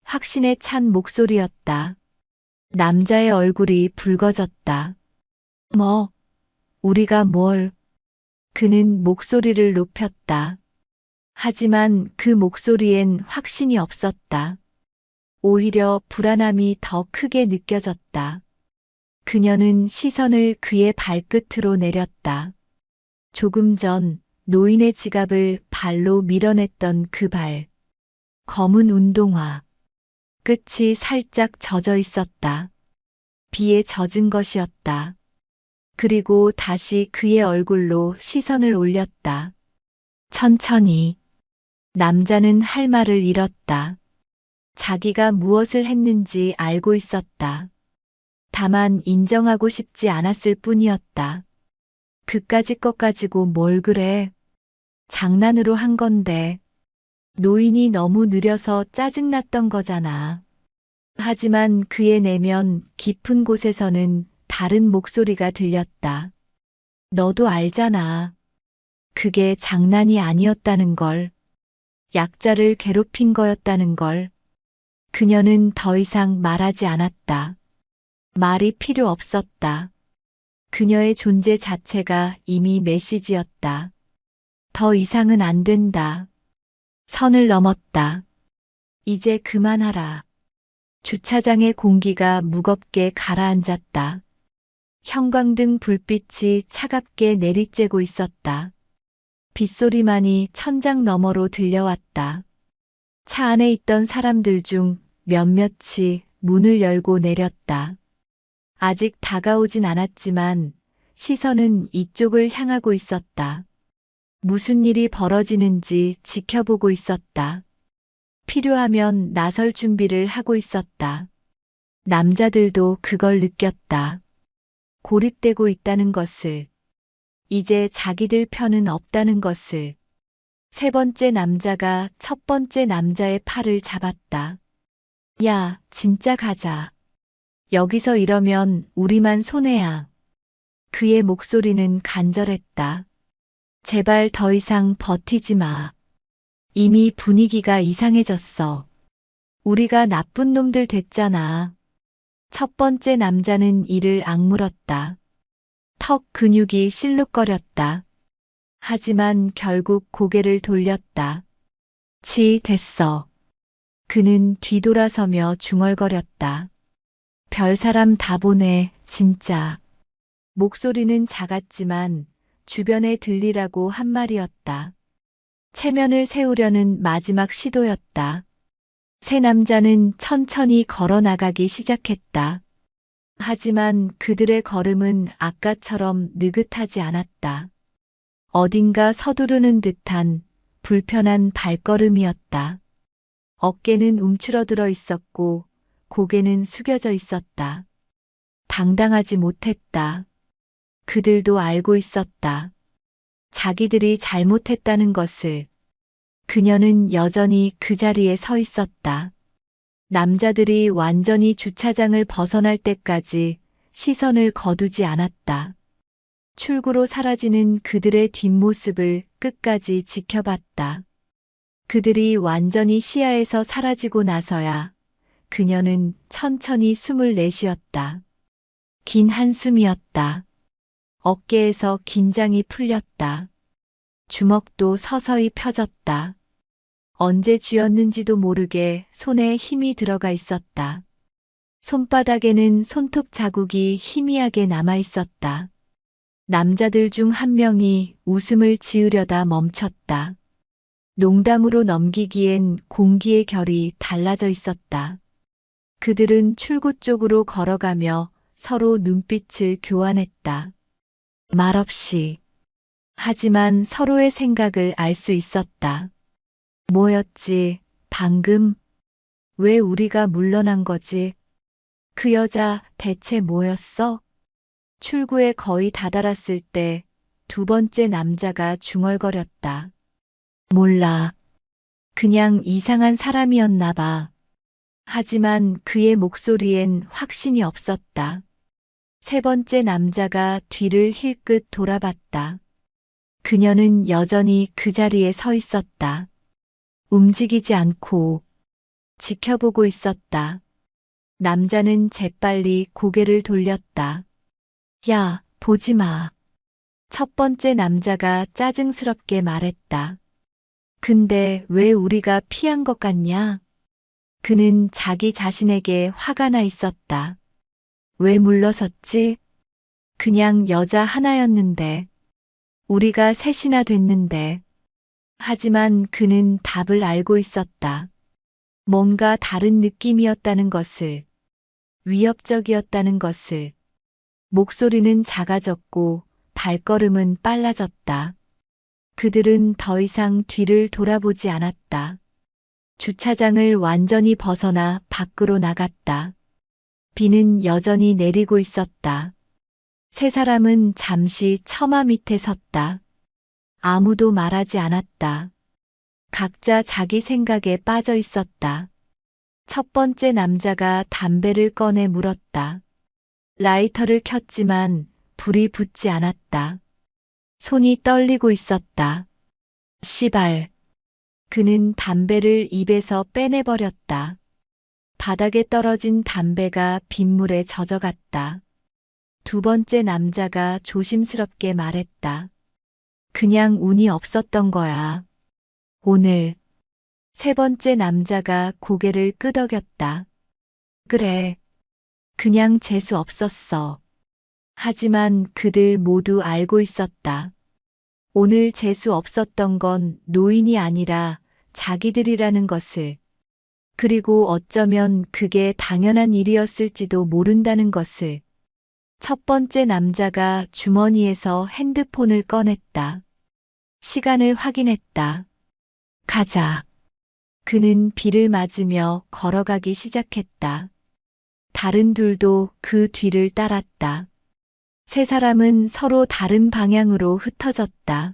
[SPEAKER 1] 확신에 찬 목소리였다. 남자의 얼굴이 붉어졌다. 뭐, 우리가 뭘? 그는 목소리를 높였다. 하지만 그 목소리엔 확신이 없었다. 오히려 불안함이 더 크게 느껴졌다. 그녀는 시선을 그의 발끝으로 내렸다. 조금 전 노인의 지갑을 발로 밀어냈던 그 발. 검은 운동화. 끝이 살짝 젖어 있었다. 비에 젖은 것이었다. 그리고 다시 그의 얼굴로 시선을 올렸다. 천천히. 남자는 할 말을 잃었다. 자기가 무엇을 했는지 알고 있었다. 다만 인정하고 싶지 않았을 뿐이었다. 그까짓 것 가지고 뭘 그래? 장난으로 한 건데. 노인이 너무 느려서 짜증났던 거잖아. 하지만 그의 내면 깊은 곳에서는 다른 목소리가 들렸다. 너도 알잖아. 그게 장난이 아니었다는 걸. 약자를 괴롭힌 거였다는 걸. 그녀는 더 이상 말하지 않았다. 말이 필요 없었다. 그녀의 존재 자체가 이미 메시지였다. 더 이상은 안 된다. 선을 넘었다. 이제 그만하라. 주차장의 공기가 무겁게 가라앉았다. 형광등 불빛이 차갑게 내리쬐고 있었다. 빗소리만이 천장 너머로 들려왔다. 차 안에 있던 사람들 중 몇몇이 문을 열고 내렸다. 아직 다가오진 않았지만 시선은 이쪽을 향하고 있었다. 무슨 일이 벌어지는지 지켜보고 있었다. 필요하면 나설 준비를 하고 있었다. 남자들도 그걸 느꼈다. 고립되고 있다는 것을. 이제 자기들 편은 없다는 것을. 세 번째 남자가 첫 번째 남자의 팔을 잡았다. 야, 진짜 가자. 여기서 이러면 우리만 손해야. 그의 목소리는 간절했다. 제발 더 이상 버티지 마. 이미 분위기가 이상해졌어. 우리가 나쁜 놈들 됐잖아. 첫 번째 남자는 이를 악물었다. 턱 근육이 실룩거렸다. 하지만 결국 고개를 돌렸다. 됐어. 그는 뒤돌아서며 중얼거렸다. 별사람 다 보네, 진짜. 목소리는 작았지만 주변에 들리라고 한 말이었다. 체면을 세우려는 마지막 시도였다. 세 남자는 천천히 걸어 나가기 시작했다. 하지만 그들의 걸음은 아까처럼 느긋하지 않았다. 어딘가 서두르는 듯한 불편한 발걸음이었다. 어깨는 움츠러들어 있었고 고개는 숙여져 있었다. 당당하지 못했다. 그들도 알고 있었다. 자기들이 잘못했다는 것을. 그녀는 여전히 그 자리에 서 있었다. 남자들이 완전히 주차장을 벗어날 때까지 시선을 거두지 않았다. 출구로 사라지는 그들의 뒷모습을 끝까지 지켜봤다. 그들이 완전히 시야에서 사라지고 나서야 그녀는 천천히 숨을 내쉬었다. 긴 한숨이었다. 어깨에서 긴장이 풀렸다. 주먹도 서서히 펴졌다. 언제 쥐었는지도 모르게 손에 힘이 들어가 있었다. 손바닥에는 손톱 자국이 희미하게 남아 있었다. 남자들 중 한 명이 웃음을 지으려다 멈췄다. 농담으로 넘기기엔 공기의 결이 달라져 있었다. 그들은 출구 쪽으로 걸어가며 서로 눈빛을 교환했다. 말없이. 하지만 서로의 생각을 알 수 있었다. 뭐였지, 방금? 왜 우리가 물러난 거지? 그 여자 대체 뭐였어? 출구에 거의 다다랐을 때 두 번째 남자가 중얼거렸다. 몰라. 그냥 이상한 사람이었나 봐. 하지만 그의 목소리엔 확신이 없었다. 세 번째 남자가 뒤를 힐끗 돌아봤다. 그녀는 여전히 그 자리에 서 있었다. 움직이지 않고 지켜보고 있었다. 남자는 재빨리 고개를 돌렸다. 야, 보지 마. 첫 번째 남자가 짜증스럽게 말했다. 근데 왜 우리가 피한 것 같냐? 그는 자기 자신에게 화가 나 있었다. 왜 물러섰지? 그냥 여자 하나였는데. 우리가 셋이나 됐는데. 하지만 그는 답을 알고 있었다. 뭔가 다른 느낌이었다는 것을. 위협적이었다는 것을. 목소리는 작아졌고 발걸음은 빨라졌다. 그들은 더 이상 뒤를 돌아보지 않았다. 주차장을 완전히 벗어나 밖으로 나갔다. 비는 여전히 내리고 있었다. 세 사람은 잠시 처마 밑에 섰다. 아무도 말하지 않았다. 각자 자기 생각에 빠져 있었다. 첫 번째 남자가 담배를 꺼내 물었다. 라이터를 켰지만 불이 붙지 않았다. 손이 떨리고 있었다. 씨발. 그는 담배를 입에서 빼내버렸다. 바닥에 떨어진 담배가 빗물에 젖어갔다. 두 번째 남자가 조심스럽게 말했다. 그냥 운이 없었던 거야. 오늘. 세 번째 남자가 고개를 끄덕였다. 그래. 그냥 재수 없었어. 하지만 그들 모두 알고 있었다. 오늘 재수 없었던 건 노인이 아니라 자기들이라는 것을. 그리고 어쩌면 그게 당연한 일이었을지도 모른다는 것을. 첫 번째 남자가 주머니에서 핸드폰을 꺼냈다. 시간을 확인했다. 가자. 그는 비를 맞으며 걸어가기 시작했다. 다른 둘도 그 뒤를 따랐다. 세 사람은 서로 다른 방향으로 흩어졌다.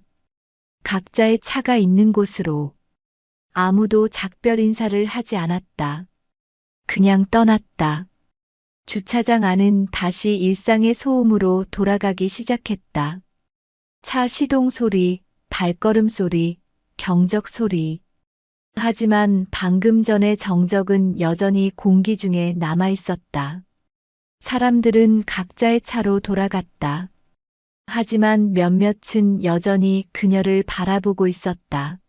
[SPEAKER 1] 각자의 차가 있는 곳으로. 아무도 작별 인사를 하지 않았다. 그냥 떠났다. 주차장 안은 다시 일상의 소음으로 돌아가기 시작했다. 차 시동 소리, 발걸음 소리, 경적 소리. 하지만 방금 전의 정적은 여전히 공기 중에 남아 있었다. 사람들은 각자의 차로 돌아갔다. 하지만 몇몇은 여전히 그녀를 바라보고 있었다.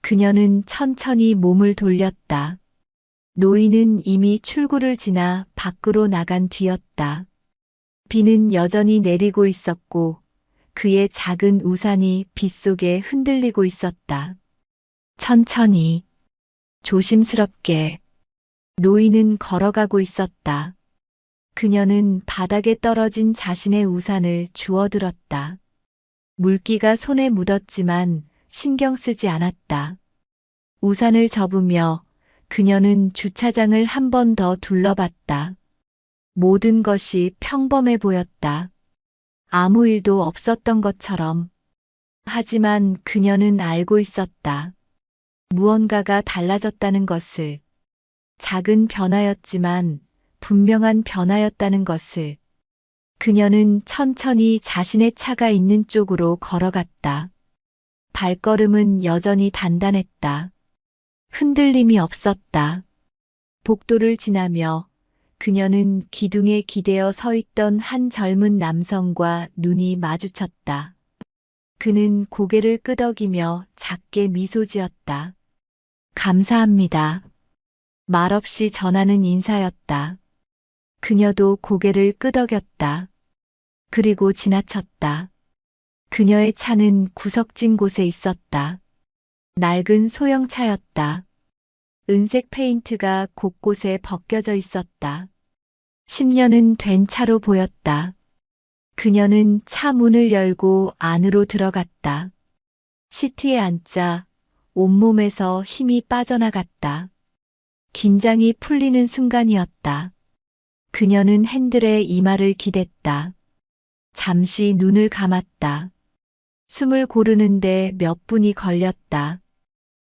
[SPEAKER 1] 그녀는 천천히 몸을 돌렸다. 노인은 이미 출구를 지나 밖으로 나간 뒤였다. 비는 여전히 내리고 있었고 그의 작은 우산이 빗속에 흔들리고 있었다. 천천히, 조심스럽게 노인은 걸어가고 있었다. 그녀는 바닥에 떨어진 자신의 우산을 주워들었다. 물기가 손에 묻었지만 신경 쓰지 않았다. 우산을 접으며 그녀는 주차장을 한 번 더 둘러봤다. 모든 것이 평범해 보였다. 아무 일도 없었던 것처럼. 하지만 그녀는 알고 있었다. 무언가가 달라졌다는 것을. 작은 변화였지만 분명한 변화였다는 것을. 그녀는 천천히 자신의 차가 있는 쪽으로 걸어갔다. 발걸음은 여전히 단단했다. 흔들림이 없었다. 복도를 지나며 그녀는 기둥에 기대어 서 있던 한 젊은 남성과 눈이 마주쳤다. 그는 고개를 끄덕이며 작게 미소 지었다. 감사합니다. 말없이 전하는 인사였다. 그녀도 고개를 끄덕였다. 그리고 지나쳤다. 그녀의 차는 구석진 곳에 있었다. 낡은 소형차였다. 은색 페인트가 곳곳에 벗겨져 있었다. 10년은 된 차로 보였다. 그녀는 차 문을 열고 안으로 들어갔다. 시트에 앉자 온몸에서 힘이 빠져나갔다. 긴장이 풀리는 순간이었다. 그녀는 핸들에 이마를 기댔다. 잠시 눈을 감았다. 숨을 고르는데 몇 분이 걸렸다.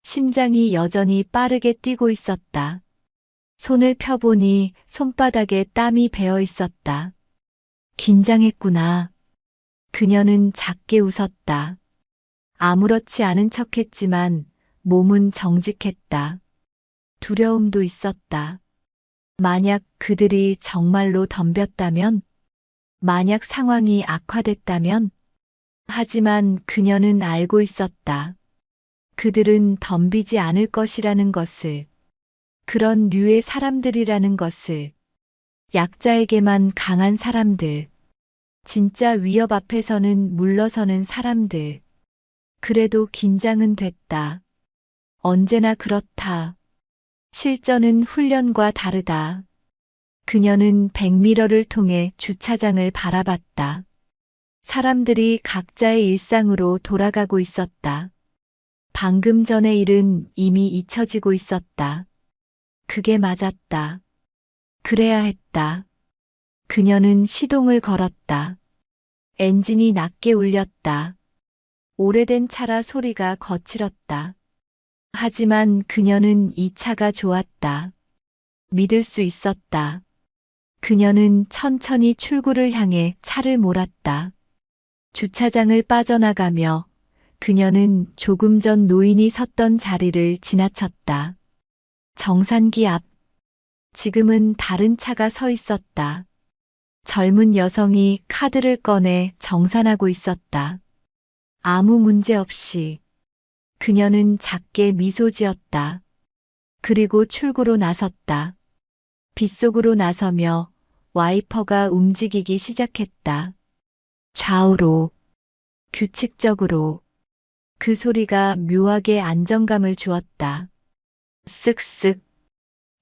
[SPEAKER 1] 심장이 여전히 빠르게 뛰고 있었다. 손을 펴보니 손바닥에 땀이 배어 있었다. 긴장했구나. 그녀는 작게 웃었다. 아무렇지 않은 척했지만 몸은 정직했다. 두려움도 있었다. 만약 그들이 정말로 덤볐다면? 만약 상황이 악화됐다면? 하지만 그녀는 알고 있었다. 그들은 덤비지 않을 것이라는 것을. 그런 류의 사람들이라는 것을. 약자에게만 강한 사람들. 진짜 위협 앞에서는 물러서는 사람들. 그래도 긴장은 됐다. 언제나 그렇다. 실전은 훈련과 다르다. 그녀는 백미러를 통해 주차장을 바라봤다. 사람들이 각자의 일상으로 돌아가고 있었다. 방금 전의 일은 이미 잊혀지고 있었다. 그게 맞았다. 그래야 했다. 그녀는 시동을 걸었다. 엔진이 낮게 울렸다. 오래된 차라 소리가 거칠었다. 하지만 그녀는 이 차가 좋았다. 믿을 수 있었다. 그녀는 천천히 출구를 향해 차를 몰았다. 주차장을 빠져나가며 그녀는 조금 전 노인이 섰던 자리를 지나쳤다. 정산기 앞. 지금은 다른 차가 서 있었다. 젊은 여성이 카드를 꺼내 정산하고 있었다. 아무 문제 없이. 그녀는 작게 미소 지었다. 그리고 출구로 나섰다. 빗속으로 나서며 와이퍼가 움직이기 시작했다. 좌우로, 규칙적으로. 그 소리가 묘하게 안정감을 주었다. 쓱쓱.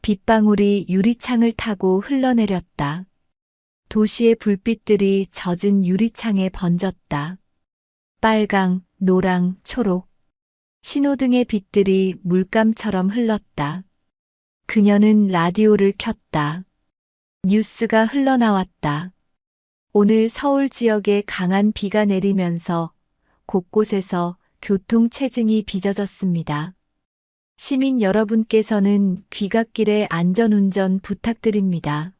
[SPEAKER 1] 빗방울이 유리창을 타고 흘러내렸다. 도시의 불빛들이 젖은 유리창에 번졌다. 빨강, 노랑, 초록. 신호등의 빛들이 물감처럼 흘렀다. 그녀는 라디오를 켰다. 뉴스가 흘러나왔다. 오늘 서울 지역에 강한 비가 내리면서 곳곳에서 교통체증이 빚어졌습니다. 시민 여러분께서는 귀갓길에 안전운전 부탁드립니다.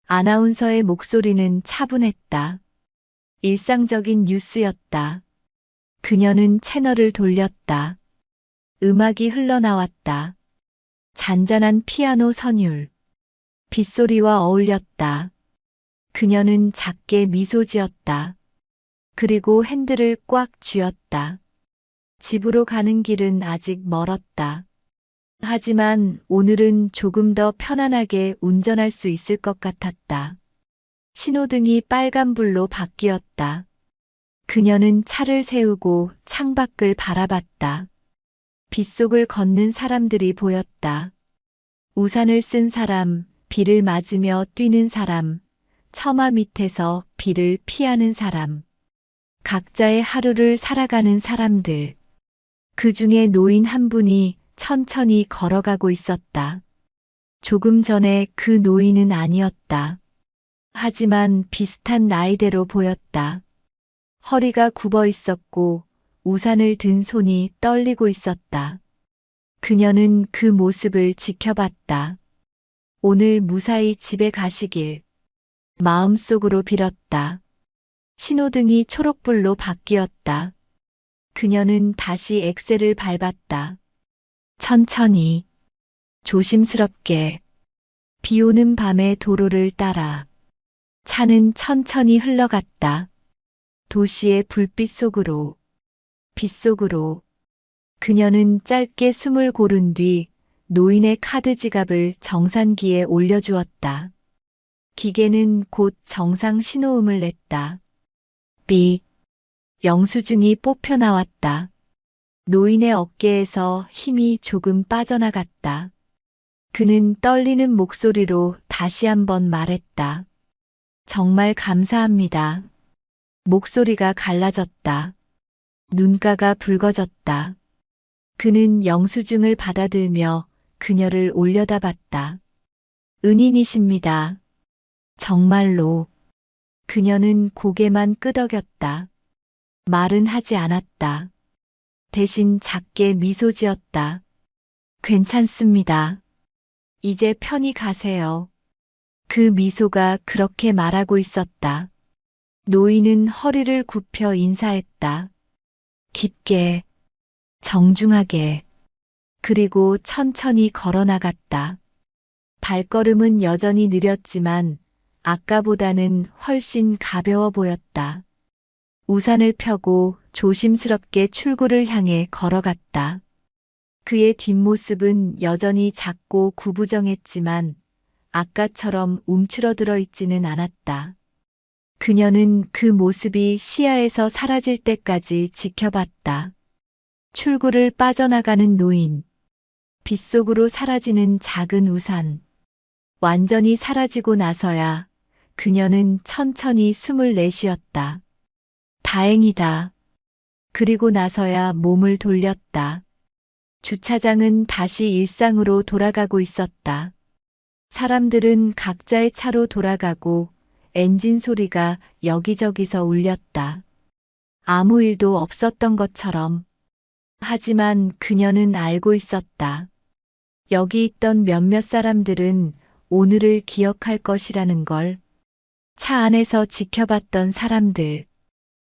[SPEAKER 1] 아나운서의 목소리는 차분했다. 일상적인 뉴스였다. 그녀는 채널을 돌렸다. 음악이 흘러나왔다. 잔잔한 피아노 선율. 빗소리와 어울렸다. 그녀는 작게 미소 지었다. 그리고 핸들을 꽉 쥐었다. 집으로 가는 길은 아직 멀었다. 하지만 오늘은 조금 더 편안하게 운전할 수 있을 것 같았다. 신호등이 빨간불로 바뀌었다. 그녀는 차를 세우고 창밖을 바라봤다. 빗속을 걷는 사람들이 보였다. 우산을 쓴 사람, 비를 맞으며 뛰는 사람, 처마 밑에서 비를 피하는 사람. 각자의 하루를 살아가는 사람들. 그 중에 노인 한 분이 천천히 걸어가고 있었다. 조금 전에 그 노인은 아니었다. 하지만 비슷한 나이대로 보였다. 허리가 굽어 있었고 우산을 든 손이 떨리고 있었다. 그녀는 그 모습을 지켜봤다. 오늘 무사히 집에 가시길 마음속으로 빌었다. 신호등이 초록불로 바뀌었다. 그녀는 다시 엑셀을 밟았다. 천천히, 조심스럽게, 비 오는 밤의 도로를 따라 차는 천천히 흘러갔다. 도시의 불빛 속으로, 빛 속으로. 그녀는 짧게 숨을 고른 뒤 노인의 카드 지갑을 정산기에 올려주었다. 기계는 곧 정상 신호음을 냈다. 삑. 영수증이 뽑혀 나왔다. 노인의 어깨에서 힘이 조금 빠져나갔다. 그는 떨리는 목소리로 다시 한번 말했다. 정말 감사합니다. 목소리가 갈라졌다. 눈가가 붉어졌다. 그는 영수증을 받아들며 그녀를 올려다봤다. 은인이십니다. 정말로. 그녀는 고개만 끄덕였다. 말은 하지 않았다. 대신 작게 미소 지었다. 괜찮습니다. 이제 편히 가세요. 그 미소가 그렇게 말하고 있었다. 노인은 허리를 굽혀 인사했다. 깊게, 정중하게, 그리고 천천히 걸어 나갔다. 발걸음은 여전히 느렸지만 아까보다는 훨씬 가벼워 보였다. 우산을 펴고 조심스럽게 출구를 향해 걸어갔다. 그의 뒷모습은 여전히 작고 구부정했지만 아까처럼 움츠러들어 있지는 않았다. 그녀는 그 모습이 시야에서 사라질 때까지 지켜봤다. 출구를 빠져나가는 노인, 빗속으로 사라지는 작은 우산. 완전히 사라지고 나서야 그녀는 천천히 숨을 내쉬었다. 다행이다. 그리고 나서야 몸을 돌렸다. 주차장은 다시 일상으로 돌아가고 있었다. 사람들은 각자의 차로 돌아가고 엔진 소리가 여기저기서 울렸다. 아무 일도 없었던 것처럼. 하지만 그녀는 알고 있었다. 여기 있던 몇몇 사람들은 오늘을 기억할 것이라는 걸. 차 안에서 지켜봤던 사람들.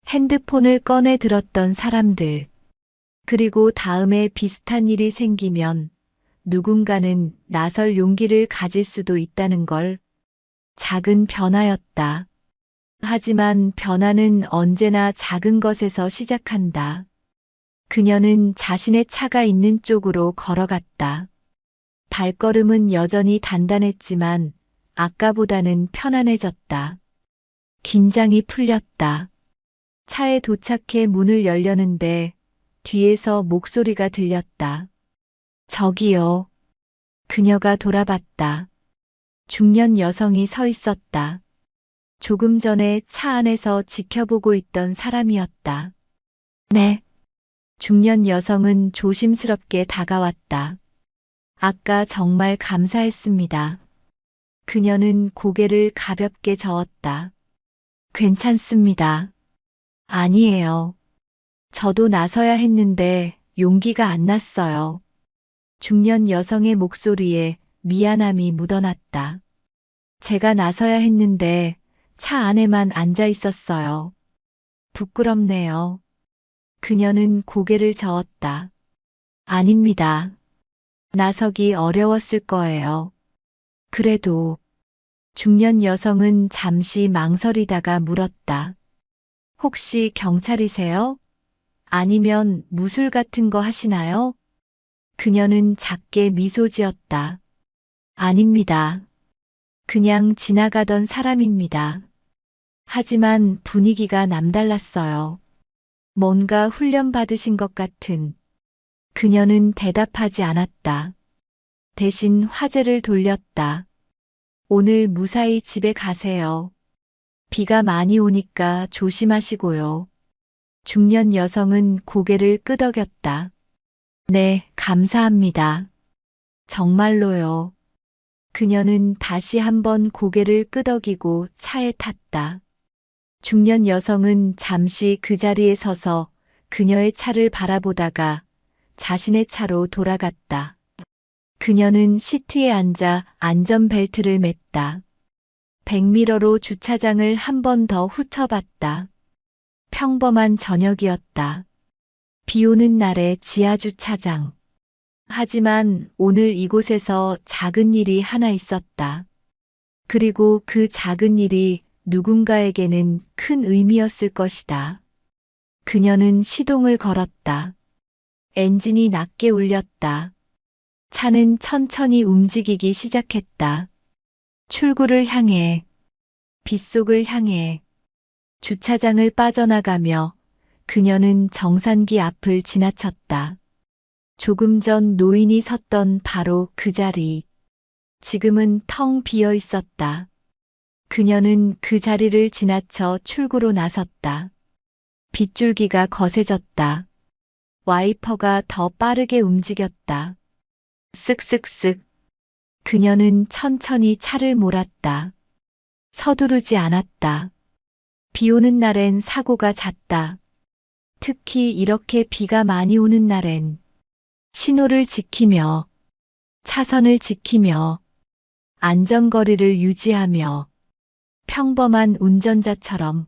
[SPEAKER 1] 핸드폰을 꺼내 들었던 사람들. 그리고 다음에 비슷한 일이 생기면 누군가는 나설 용기를 가질 수도 있다는 걸. 작은 변화였다. 하지만 변화는 언제나 작은 것에서 시작한다. 그녀는 자신의 차가 있는 쪽으로 걸어갔다. 발걸음은 여전히 단단했지만 아까보다는 편안해졌다. 긴장이 풀렸다. 차에 도착해 문을 열려는데 뒤에서 목소리가 들렸다. 저기요. 그녀가 돌아봤다. 중년 여성이 서 있었다. 조금 전에 차 안에서 지켜보고 있던 사람이었다. 네. 중년 여성은 조심스럽게 다가왔다. 아까 정말 감사했습니다. 그녀는 고개를 가볍게 저었다. 괜찮습니다. 아니에요. 저도 나서야 했는데 용기가 안 났어요. 중년 여성의 목소리에 미안함이 묻어났다. 제가 나서야 했는데 차 안에만 앉아 있었어요. 부끄럽네요. 그녀는 고개를 저었다. 아닙니다. 나서기 어려웠을 거예요. 그래도 중년 여성은 잠시 망설이다가 물었다. 혹시 경찰이세요? 아니면 무술 같은 거 하시나요? 그녀는 작게 미소 지었다. 아닙니다. 그냥 지나가던 사람입니다. 하지만 분위기가 남달랐어요. 뭔가 훈련받으신 것 같은. 그녀는 대답하지 않았다. 대신 화제를 돌렸다. 오늘 무사히 집에 가세요. 비가 많이 오니까 조심하시고요. 중년 여성은 고개를 끄덕였다. 네, 감사합니다. 정말로요. 그녀는 다시 한번 고개를 끄덕이고 차에 탔다. 중년 여성은 잠시 그 자리에 서서 그녀의 차를 바라보다가 자신의 차로 돌아갔다. 그녀는 시트에 앉아 안전벨트를 맸다. 백미러로 주차장을 한 번 더 훑어봤다. 평범한 저녁이었다. 비 오는 날의 지하 주차장. 하지만 오늘 이곳에서 작은 일이 하나 있었다. 그리고 그 작은 일이 누군가에게는 큰 의미였을 것이다. 그녀는 시동을 걸었다. 엔진이 낮게 울렸다. 차는 천천히 움직이기 시작했다. 출구를 향해, 빗속을 향해, 주차장을 빠져나가며 그녀는 정산기 앞을 지나쳤다. 조금 전 노인이 섰던 바로 그 자리. 지금은 텅 비어 있었다. 그녀는 그 자리를 지나쳐 출구로 나섰다. 빗줄기가 거세졌다. 와이퍼가 더 빠르게 움직였다. 쓱쓱쓱. 그녀는 천천히 차를 몰았다. 서두르지 않았다. 비 오는 날엔 사고가 잦다. 특히 이렇게 비가 많이 오는 날엔 신호를 지키며, 차선을 지키며, 안전거리를 유지하며, 평범한 운전자처럼.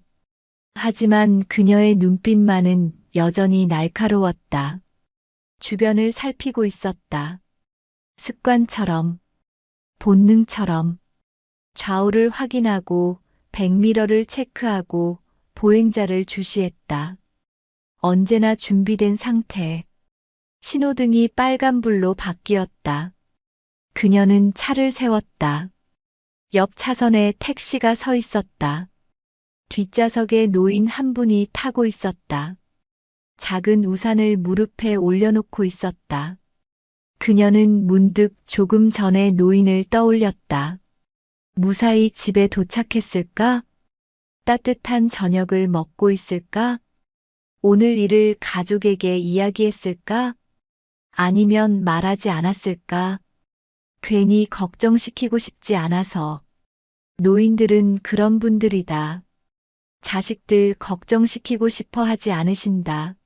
[SPEAKER 1] 하지만 그녀의 눈빛만은 여전히 날카로웠다. 주변을 살피고 있었다. 습관처럼, 본능처럼, 좌우를 확인하고, 백미러를 체크하고, 보행자를 주시했다. 언제나 준비된 상태. 신호등이 빨간불로 바뀌었다. 그녀는 차를 세웠다. 옆 차선에 택시가 서 있었다. 뒷좌석에 노인 한 분이 타고 있었다. 작은 우산을 무릎에 올려놓고 있었다. 그녀는 문득 조금 전에 노인을 떠올렸다. 무사히 집에 도착했을까? 따뜻한 저녁을 먹고 있을까? 오늘 일을 가족에게 이야기했을까? 아니면 말하지 않았을까? 괜히 걱정시키고 싶지 않아서. 노인들은 그런 분들이다. 자식들 걱정시키고 싶어 하지 않으신다.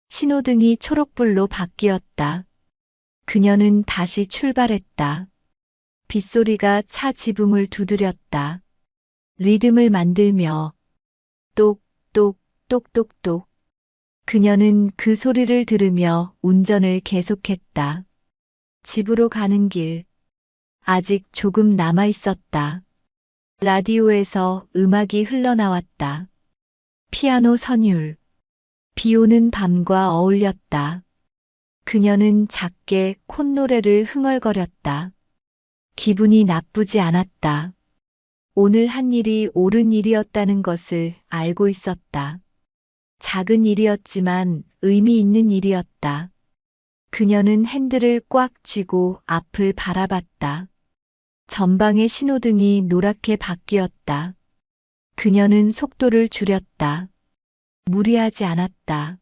[SPEAKER 1] 신호등이 초록불로 바뀌었다. 그녀는 다시 출발했다. 빗소리가 차 지붕을 두드렸다. 리듬을 만들며 똑똑 똑똑똑. 그녀는 그 소리를 들으며 운전을 계속했다. 집으로 가는 길. 아직 조금 남아 있었다. 라디오에서 음악이 흘러나왔다. 피아노 선율. 비 오는 밤과 어울렸다. 그녀는 작게 콧노래를 흥얼거렸다. 기분이 나쁘지 않았다. 오늘 한 일이 옳은 일이었다는 것을 알고 있었다. 작은 일이었지만 의미 있는 일이었다. 그녀는 핸들을 꽉 쥐고 앞을 바라봤다. 전방의 신호등이 노랗게 바뀌었다. 그녀는 속도를 줄였다. 무리하지 않았다.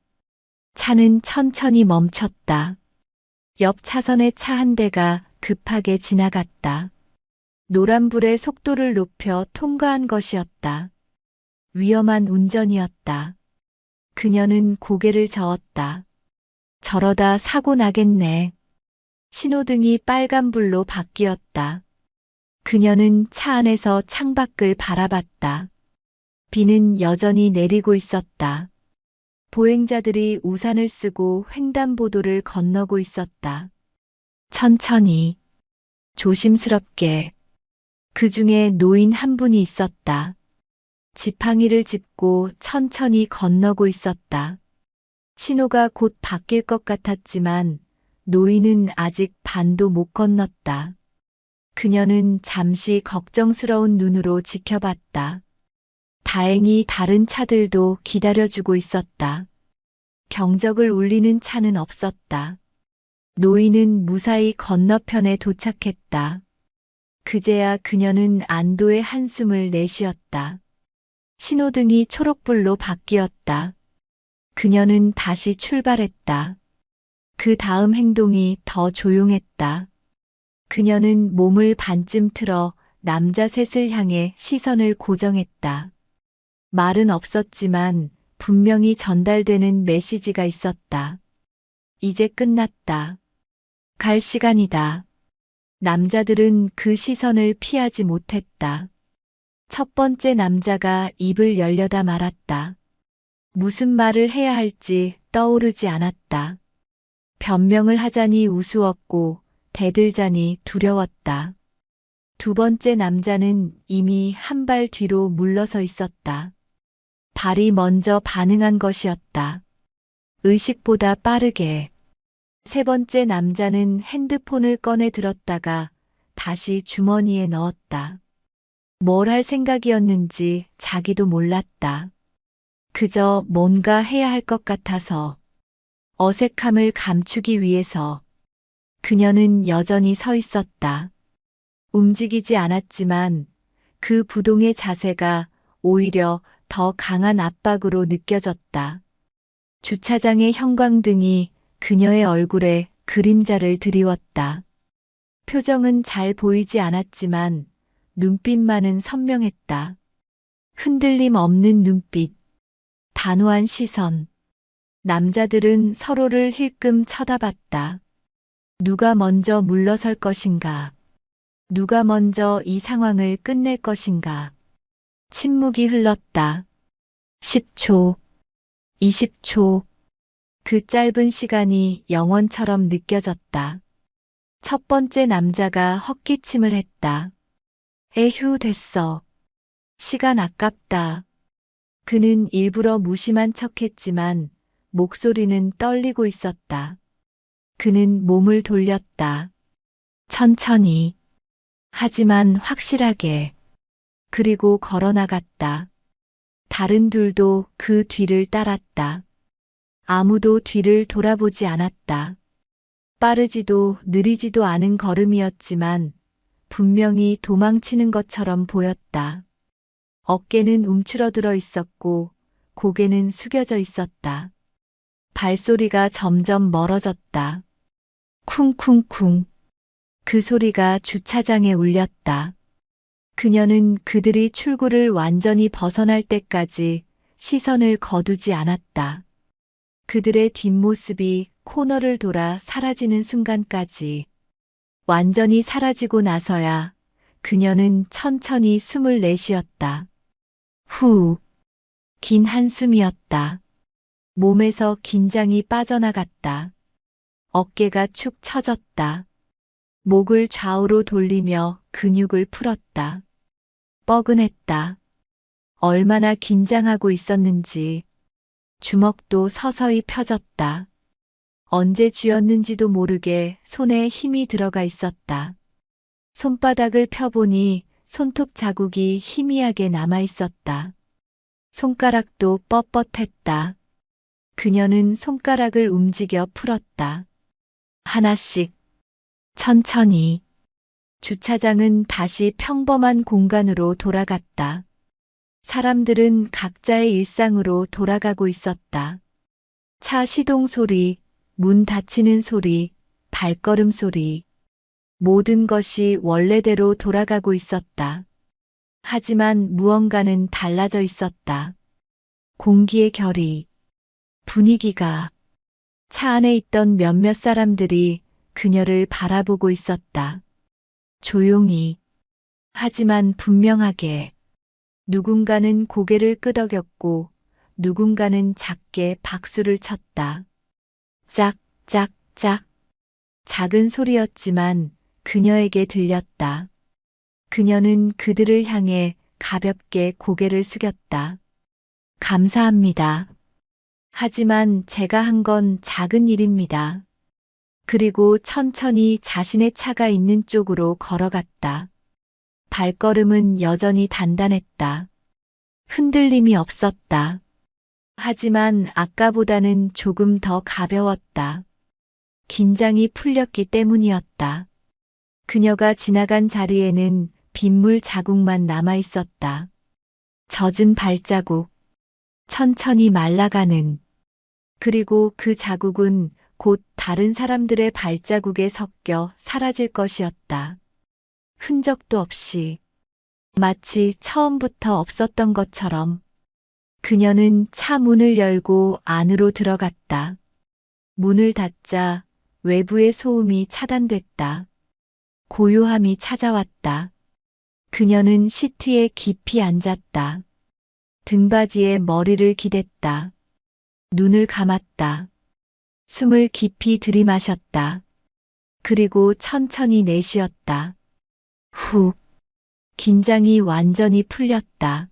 [SPEAKER 1] 차는 천천히 멈췄다. 옆 차선의 차 한 대가 급하게 지나갔다. 노란불에 속도를 높여 통과한 것이었다. 위험한 운전이었다. 그녀는 고개를 저었다. 저러다 사고 나겠네. 신호등이 빨간불로 바뀌었다. 그녀는 차 안에서 창밖을 바라봤다. 비는 여전히 내리고 있었다. 보행자들이 우산을 쓰고 횡단보도를 건너고 있었다. 천천히, 조심스럽게. 그 중에 노인 한 분이 있었다. 지팡이를 짚고 천천히 건너고 있었다. 신호가 곧 바뀔 것 같았지만 노인은 아직 반도 못 건넜다. 그녀는 잠시 걱정스러운 눈으로 지켜봤다. 다행히 다른 차들도 기다려주고 있었다. 경적을 울리는 차는 없었다. 노인은 무사히 건너편에 도착했다. 그제야 그녀는 안도의 한숨을 내쉬었다. 신호등이 초록불로 바뀌었다. 그녀는 다시 출발했다. 그 다음 행동이 더 조용했다. 그녀는 몸을 반쯤 틀어 남자 셋을 향해 시선을 고정했다. 말은 없었지만 분명히 전달되는 메시지가 있었다. 이제 끝났다. 갈 시간이다. 남자들은 그 시선을 피하지 못했다. 첫 번째 남자가 입을 열려다 말았다. 무슨 말을 해야 할지 떠오르지 않았다. 변명을 하자니 우스웠고 대들자니 두려웠다. 두 번째 남자는 이미 한 발 뒤로 물러서 있었다. 발이 먼저 반응한 것이었다. 의식보다 빠르게. 세 번째 남자는 핸드폰을 꺼내 들었다가 다시 주머니에 넣었다. 뭘 할 생각이었는지 자기도 몰랐다. 그저 뭔가 해야 할 것 같아서, 어색함을 감추기 위해서. 그녀는 여전히 서 있었다. 움직이지 않았지만 그 부동의 자세가 오히려 더 강한 압박으로 느껴졌다. 주차장의 형광등이 그녀의 얼굴에 그림자를 드리웠다. 표정은 잘 보이지 않았지만 눈빛만은 선명했다. 흔들림 없는 눈빛, 단호한 시선. 남자들은 서로를 힐끔 쳐다봤다. 누가 먼저 물러설 것인가? 누가 먼저 이 상황을 끝낼 것인가? 침묵이 흘렀다. 10초, 20초. 그 짧은 시간이 영원처럼 느껴졌다. 첫 번째 남자가 헛기침을 했다. 에휴, 됐어. 시간 아깝다. 그는 일부러 무심한 척했지만 목소리는 떨리고 있었다. 그는 몸을 돌렸다. 천천히. 하지만 확실하게. 그리고 걸어나갔다. 다른 둘도 그 뒤를 따랐다. 아무도 뒤를 돌아보지 않았다. 빠르지도 느리지도 않은 걸음이었지만 분명히 도망치는 것처럼 보였다. 어깨는 움츠러들어 있었고 고개는 숙여져 있었다. 발소리가 점점 멀어졌다. 쿵쿵쿵. 그 소리가 주차장에 울렸다. 그녀는 그들이 출구를 완전히 벗어날 때까지 시선을 거두지 않았다. 그들의 뒷모습이 코너를 돌아 사라지는 순간까지. 완전히 사라지고 나서야 그녀는 천천히 숨을 내쉬었다. 후. 긴 한숨이었다. 몸에서 긴장이 빠져나갔다. 어깨가 축 처졌다. 목을 좌우로 돌리며 근육을 풀었다. 뻐근했다. 얼마나 긴장하고 있었는지. 주먹도 서서히 펴졌다. 언제 쥐었는지도 모르게 손에 힘이 들어가 있었다. 손바닥을 펴보니 손톱 자국이 희미하게 남아 있었다. 손가락도 뻣뻣했다. 그녀는 손가락을 움직여 풀었다. 하나씩. 천천히. 주차장은 다시 평범한 공간으로 돌아갔다. 사람들은 각자의 일상으로 돌아가고 있었다. 차 시동 소리, 문 닫히는 소리, 발걸음 소리. 모든 것이 원래대로 돌아가고 있었다. 하지만 무언가는 달라져 있었다. 공기의 결이, 분위기가 차 안에 있던 몇몇 사람들이 그녀를 바라보고 있었다. 조용히, 하지만 분명하게. 누군가는 고개를 끄덕였고 누군가는 작게 박수를 쳤다. 짝, 짝, 짝. 작은 소리였지만 그녀에게 들렸다. 그녀는 그들을 향해 가볍게 고개를 숙였다. 감사합니다. 하지만 제가 한 건 작은 일입니다. 그리고 천천히 자신의 차가 있는 쪽으로 걸어갔다. 발걸음은 여전히 단단했다. 흔들림이 없었다. 하지만 아까보다는 조금 더 가벼웠다. 긴장이 풀렸기 때문이었다. 그녀가 지나간 자리에는 빗물 자국만 남아 있었다. 젖은 발자국, 천천히 말라가는. 그리고 그 자국은 곧 다른 사람들의 발자국에 섞여 사라질 것이었다. 흔적도 없이, 마치 처음부터 없었던 것처럼. 그녀는 차 문을 열고 안으로 들어갔다. 문을 닫자 외부의 소음이 차단됐다. 고요함이 찾아왔다. 그녀는 시트에 깊이 앉았다. 등받이에 머리를 기댔다. 눈을 감았다. 숨을 깊이 들이마셨다. 그리고 천천히 내쉬었다. 후. 긴장이 완전히 풀렸다.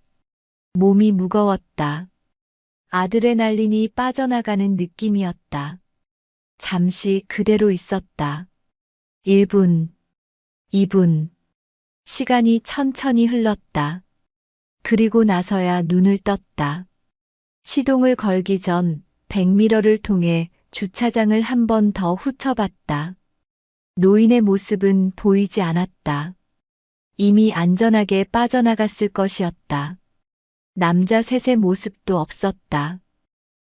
[SPEAKER 1] 몸이 무거웠다. 아드레날린이 빠져나가는 느낌이었다. 잠시 그대로 있었다. 1분, 2분. 시간이 천천히 흘렀다. 그리고 나서야 눈을 떴다. 시동을 걸기 전 백미러를 통해 주차장을 한 번 더 훑어봤다. 노인의 모습은 보이지 않았다. 이미 안전하게 빠져나갔을 것이었다. 남자 셋의 모습도 없었다.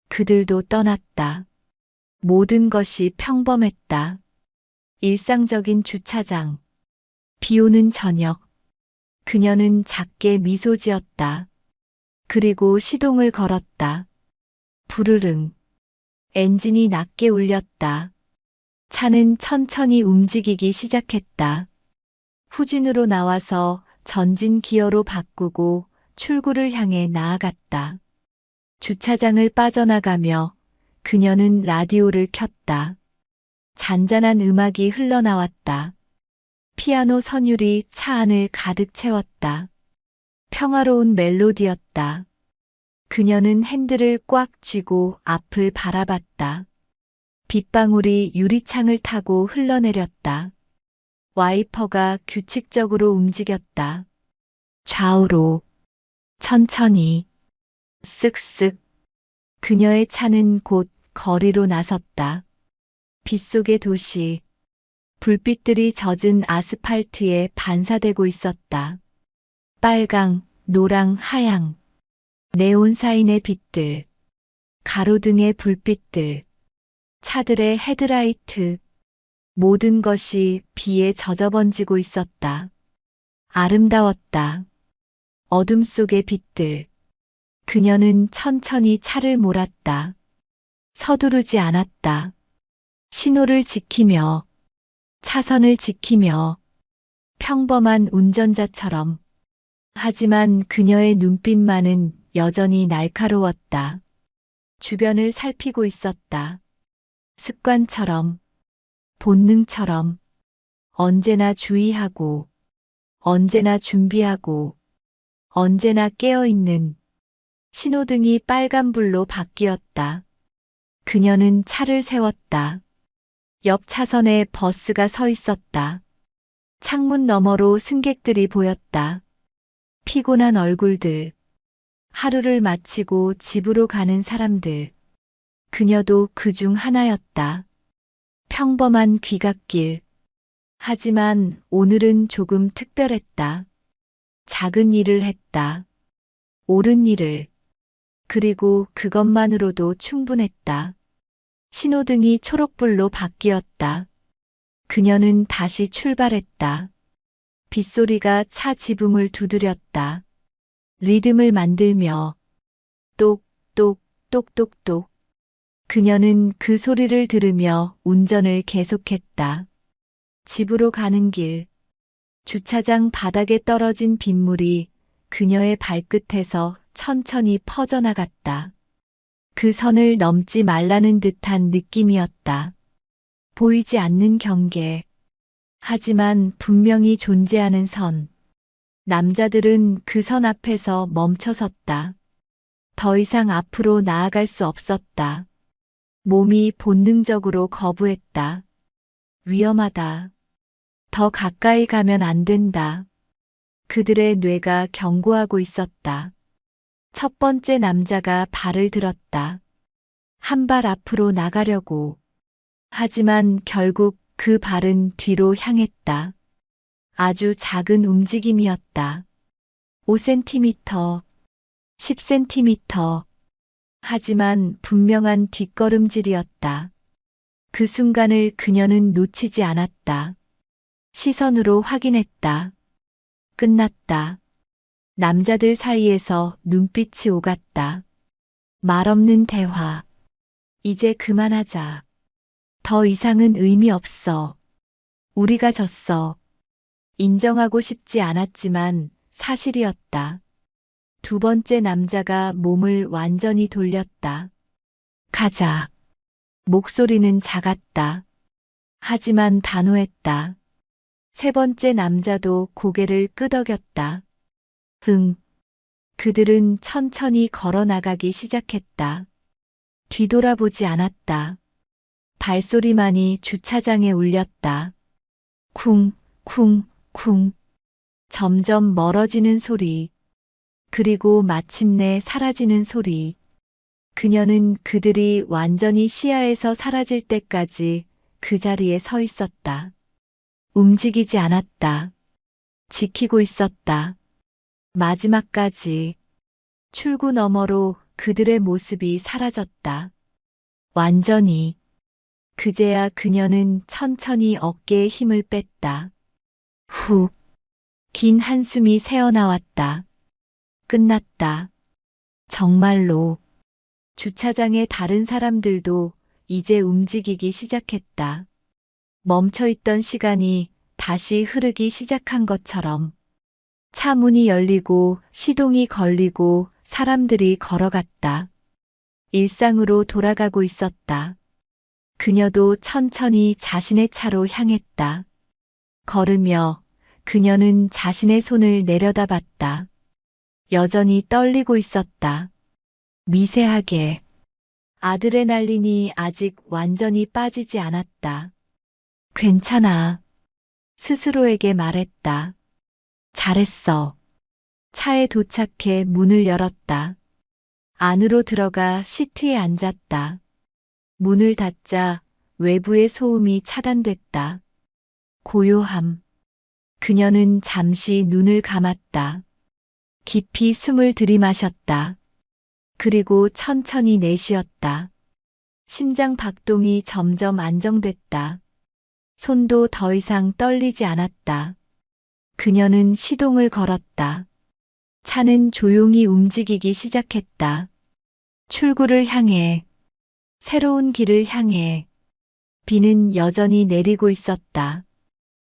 [SPEAKER 1] 그들도 떠났다. 모든 것이 평범했다. 일상적인 주차장. 비 오는 저녁. 그녀는 작게 미소 지었다. 그리고 시동을 걸었다. 부르릉. 엔진이 낮게 울렸다. 차는 천천히 움직이기 시작했다. 후진으로 나와서 전진 기어로 바꾸고 출구를 향해 나아갔다. 주차장을 빠져나가며 그녀는 라디오를 켰다. 잔잔한 음악이 흘러나왔다. 피아노 선율이 차 안을 가득 채웠다. 평화로운 멜로디였다. 그녀는 핸들을 꽉 쥐고 앞을 바라봤다. 빗방울이 유리창을 타고 흘러내렸다. 와이퍼가 규칙적으로 움직였다. 좌우로, 천천히, 쓱쓱. 그녀의 차는 곧 거리로 나섰다. 빗속의 도시, 불빛들이 젖은 아스팔트에 반사되고 있었다. 빨강, 노랑, 하양, 네온 사인의 빛들, 가로등의 불빛들, 차들의 헤드라이트, 모든 것이 비에 젖어번지고 있었다. 아름다웠다. 어둠 속의 빛들. 그녀는 천천히 차를 몰았다. 서두르지 않았다. 신호를 지키며, 차선을 지키며, 평범한 운전자처럼. 하지만 그녀의 눈빛만은 여전히 날카로웠다. 주변을 살피고 있었다. 습관처럼, 본능처럼, 언제나 주의하고, 언제나 준비하고, 언제나 깨어있는. 신호등이 빨간불로 바뀌었다. 그녀는 차를 세웠다. 옆 차선에 버스가 서 있었다. 창문 너머로 승객들이 보였다. 피곤한 얼굴들. 하루를 마치고 집으로 가는 사람들. 그녀도 그 중 하나였다. 평범한 귀갓길. 하지만 오늘은 조금 특별했다. 작은 일을 했다. 옳은 일을. 그리고 그것만으로도 충분했다. 신호등이 초록불로 바뀌었다. 그녀는 다시 출발했다. 빗소리가 차 지붕을 두드렸다. 리듬을 만들며 똑, 똑, 똑똑똑. 그녀는 그 소리를 들으며 운전을 계속했다. 집으로 가는 길, 주차장 바닥에 떨어진 빗물이 그녀의 발끝에서 천천히 퍼져나갔다. 그 선을 넘지 말라는 듯한 느낌이었다. 보이지 않는 경계. 하지만 분명히 존재하는 선. 남자들은 그 선 앞에서 멈춰섰다. 더 이상 앞으로 나아갈 수 없었다. 몸이 본능적으로 거부했다. 위험하다. 더 가까이 가면 안 된다. 그들의 뇌가 경고하고 있었다. 첫 번째 남자가 발을 들었다. 한 발 앞으로 나가려고. 하지만 결국 그 발은 뒤로 향했다. 아주 작은 움직임이었다. 5cm, 10cm. 하지만 분명한 뒷걸음질이었다. 그 순간을 그녀는 놓치지 않았다. 시선으로 확인했다. 끝났다. 남자들 사이에서 눈빛이 오갔다. 말없는 대화. 이제 그만하자. 더 이상은 의미 없어. 우리가 졌어. 인정하고 싶지 않았지만 사실이었다. 두 번째 남자가 몸을 완전히 돌렸다. 가자. 목소리는 작았다. 하지만 단호했다. 세 번째 남자도 고개를 끄덕였다. 그들은 천천히 걸어 나가기 시작했다. 뒤돌아보지 않았다. 발소리만이 주차장에 울렸다. 쿵, 쿵, 쿵. 점점 멀어지는 소리. 그리고 마침내 사라지는 소리. 그녀는 그들이 완전히 시야에서 사라질 때까지 그 자리에 서 있었다. 움직이지 않았다. 지키고 있었다. 마지막까지. 출구 너머로 그들의 모습이 사라졌다. 완전히. 그제야 그녀는 천천히 어깨에 힘을 뺐다. 후. 긴 한숨이 새어나왔다. 끝났다. 정말로. 주차장의 다른 사람들도 이제 움직이기 시작했다. 멈춰있던 시간이 다시 흐르기 시작한 것처럼. 차 문이 열리고 시동이 걸리고 사람들이 걸어갔다. 일상으로 돌아가고 있었다. 그녀도 천천히 자신의 차로 향했다. 걸으며 그녀는 자신의 손을 내려다봤다. 여전히 떨리고 있었다. 미세하게. 아드레날린이 아직 완전히 빠지지 않았다. 괜찮아. 스스로에게 말했다. 잘했어. 차에 도착해 문을 열었다. 안으로 들어가 시트에 앉았다. 문을 닫자 외부의 소음이 차단됐다. 고요함. 그녀는 잠시 눈을 감았다. 깊이 숨을 들이마셨다. 그리고 천천히 내쉬었다. 심장 박동이 점점 안정됐다. 손도 더 이상 떨리지 않았다. 그녀는 시동을 걸었다. 차는 조용히 움직이기 시작했다. 출구를 향해, 새로운 길을 향해. 비는 여전히 내리고 있었다.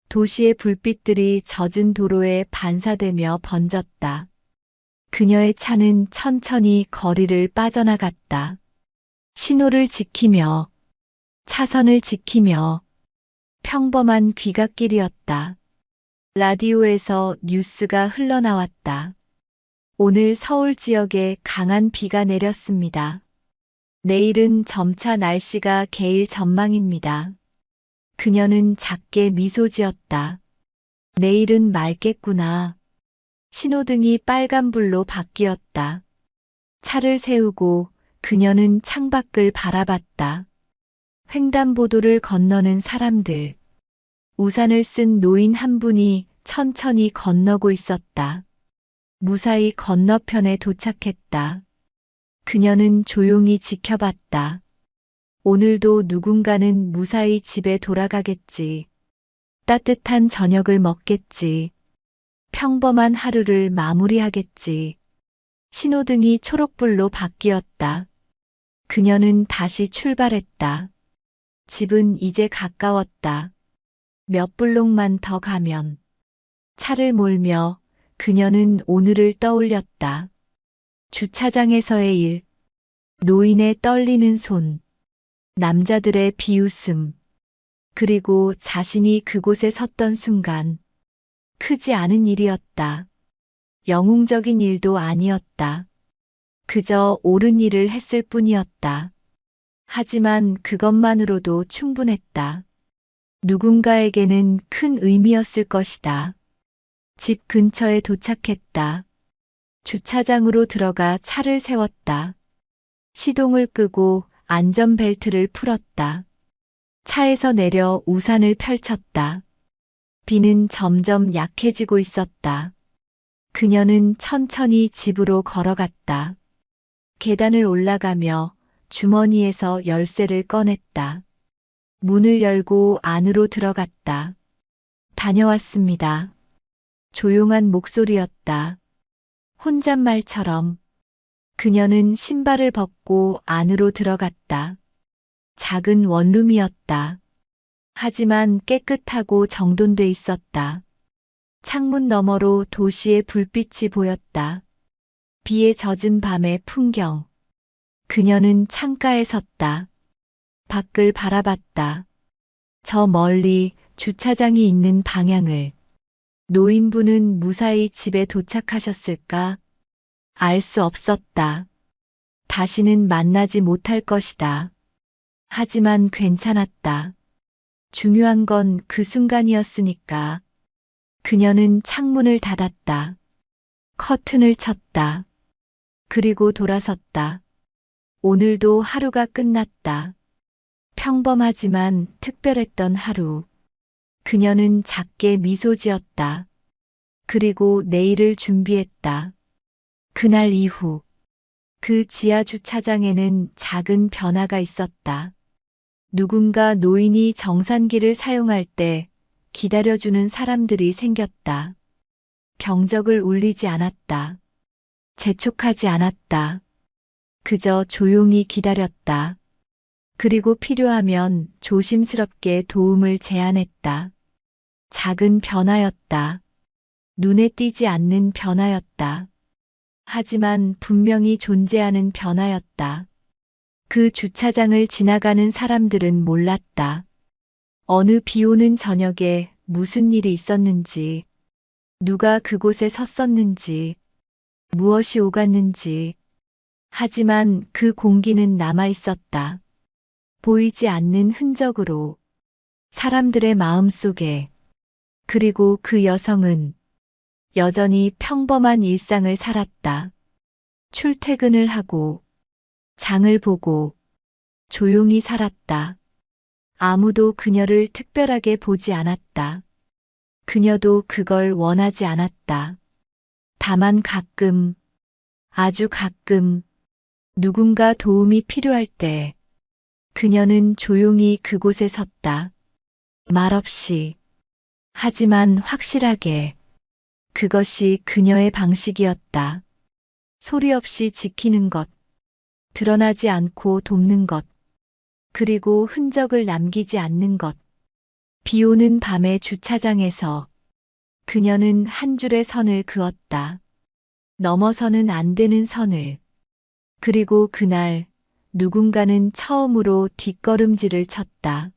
[SPEAKER 1] 도시의 불빛들이 젖은 도로에 반사되며 번졌다. 그녀의 차는 천천히 거리를 빠져나갔다. 신호를 지키며, 차선을 지키며, 평범한 귀갓길이었다. 라디오에서 뉴스가 흘러나왔다. 오늘 서울 지역에 강한 비가 내렸습니다. 내일은 점차 날씨가 개일 전망입니다. 그녀는 작게 미소 지었다. 내일은 맑겠구나. 신호등이 빨간불로 바뀌었다. 차를 세우고 그녀는 창밖을 바라봤다. 횡단보도를 건너는 사람들. 우산을 쓴 노인 한 분이 천천히 건너고 있었다. 무사히 건너편에 도착했다. 그녀는 조용히 지켜봤다. 오늘도 누군가는 무사히 집에 돌아가겠지. 따뜻한 저녁을 먹겠지. 평범한 하루를 마무리하겠지. 신호등이 초록불로 바뀌었다. 그녀는 다시 출발했다. 집은 이제 가까웠다. 몇 블록만 더 가면. 차를 몰며 그녀는 오늘을 떠올렸다. 주차장에서의 일, 노인의 떨리는 손, 남자들의 비웃음, 그리고 자신이 그곳에 섰던 순간. 크지 않은 일이었다. 영웅적인 일도 아니었다. 그저 옳은 일을 했을 뿐이었다. 하지만 그것만으로도 충분했다. 누군가에게는 큰 의미였을 것이다. 집 근처에 도착했다. 주차장으로 들어가 차를 세웠다. 시동을 끄고 안전벨트를 풀었다. 차에서 내려 우산을 펼쳤다. 비는 점점 약해지고 있었다. 그녀는 천천히 집으로 걸어갔다. 계단을 올라가며 주머니에서 열쇠를 꺼냈다. 문을 열고 안으로 들어갔다. 다녀왔습니다. 조용한 목소리였다. 혼잣말처럼. 그녀는 신발을 벗고 안으로 들어갔다. 작은 원룸이었다. 하지만 깨끗하고 정돈돼 있었다. 창문 너머로 도시의 불빛이 보였다. 비에 젖은 밤의 풍경. 그녀는 창가에 섰다. 밖을 바라봤다. 저 멀리 주차장이 있는 방향을. 노인분은 무사히 집에 도착하셨을까? 알 수 없었다. 다시는 만나지 못할 것이다. 하지만 괜찮았다. 중요한 건 그 순간이었으니까. 그녀는 창문을 닫았다. 커튼을 쳤다. 그리고 돌아섰다. 오늘도 하루가 끝났다. 평범하지만 특별했던 하루. 그녀는 작게 미소 지었다. 그리고 내일을 준비했다. 그날 이후 그 지하 주차장에는 작은 변화가 있었다. 누군가 노인이 정산기를 사용할 때 기다려주는 사람들이 생겼다. 경적을 울리지 않았다. 재촉하지 않았다. 그저 조용히 기다렸다. 그리고 필요하면 조심스럽게 도움을 제안했다. 작은 변화였다. 눈에 띄지 않는 변화였다. 하지만 분명히 존재하는 변화였다. 그 주차장을 지나가는 사람들은 몰랐다. 어느 비 오는 저녁에 무슨 일이 있었는지, 누가 그곳에 섰었는지, 무엇이 오갔는지. 하지만 그 공기는 남아 있었다. 보이지 않는 흔적으로. 사람들의 마음 속에. 그리고 그 여성은 여전히 평범한 일상을 살았다. 출퇴근을 하고, 장을 보고, 조용히 살았다. 아무도 그녀를 특별하게 보지 않았다. 그녀도 그걸 원하지 않았다. 다만 가끔, 아주 가끔, 누군가 도움이 필요할 때, 그녀는 조용히 그곳에 섰다. 말없이. 하지만 확실하게. 그것이 그녀의 방식이었다. 소리 없이 지키는 것. 드러나지 않고 돕는 것. 그리고 흔적을 남기지 않는 것. 비 오는 밤의 주차장에서 그녀는 한 줄의 선을 그었다. 넘어서는 안 되는 선을. 그리고 그날 누군가는 처음으로 뒷걸음질을 쳤다.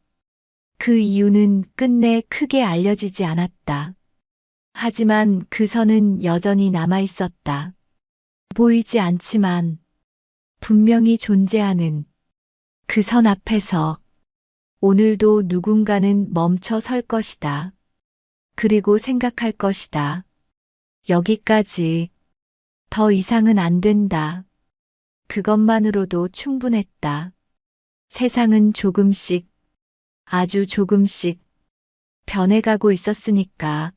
[SPEAKER 1] 그 이유는 끝내 크게 알려지지 않았다. 하지만 그 선은 여전히 남아 있었다. 보이지 않지만 분명히 존재하는 그 선 앞에서 오늘도 누군가는 멈춰 설 것이다. 그리고 생각할 것이다. 여기까지. 더 이상은 안 된다. 그것만으로도 충분했다. 세상은 조금씩, 아주 조금씩 변해가고 있었으니까.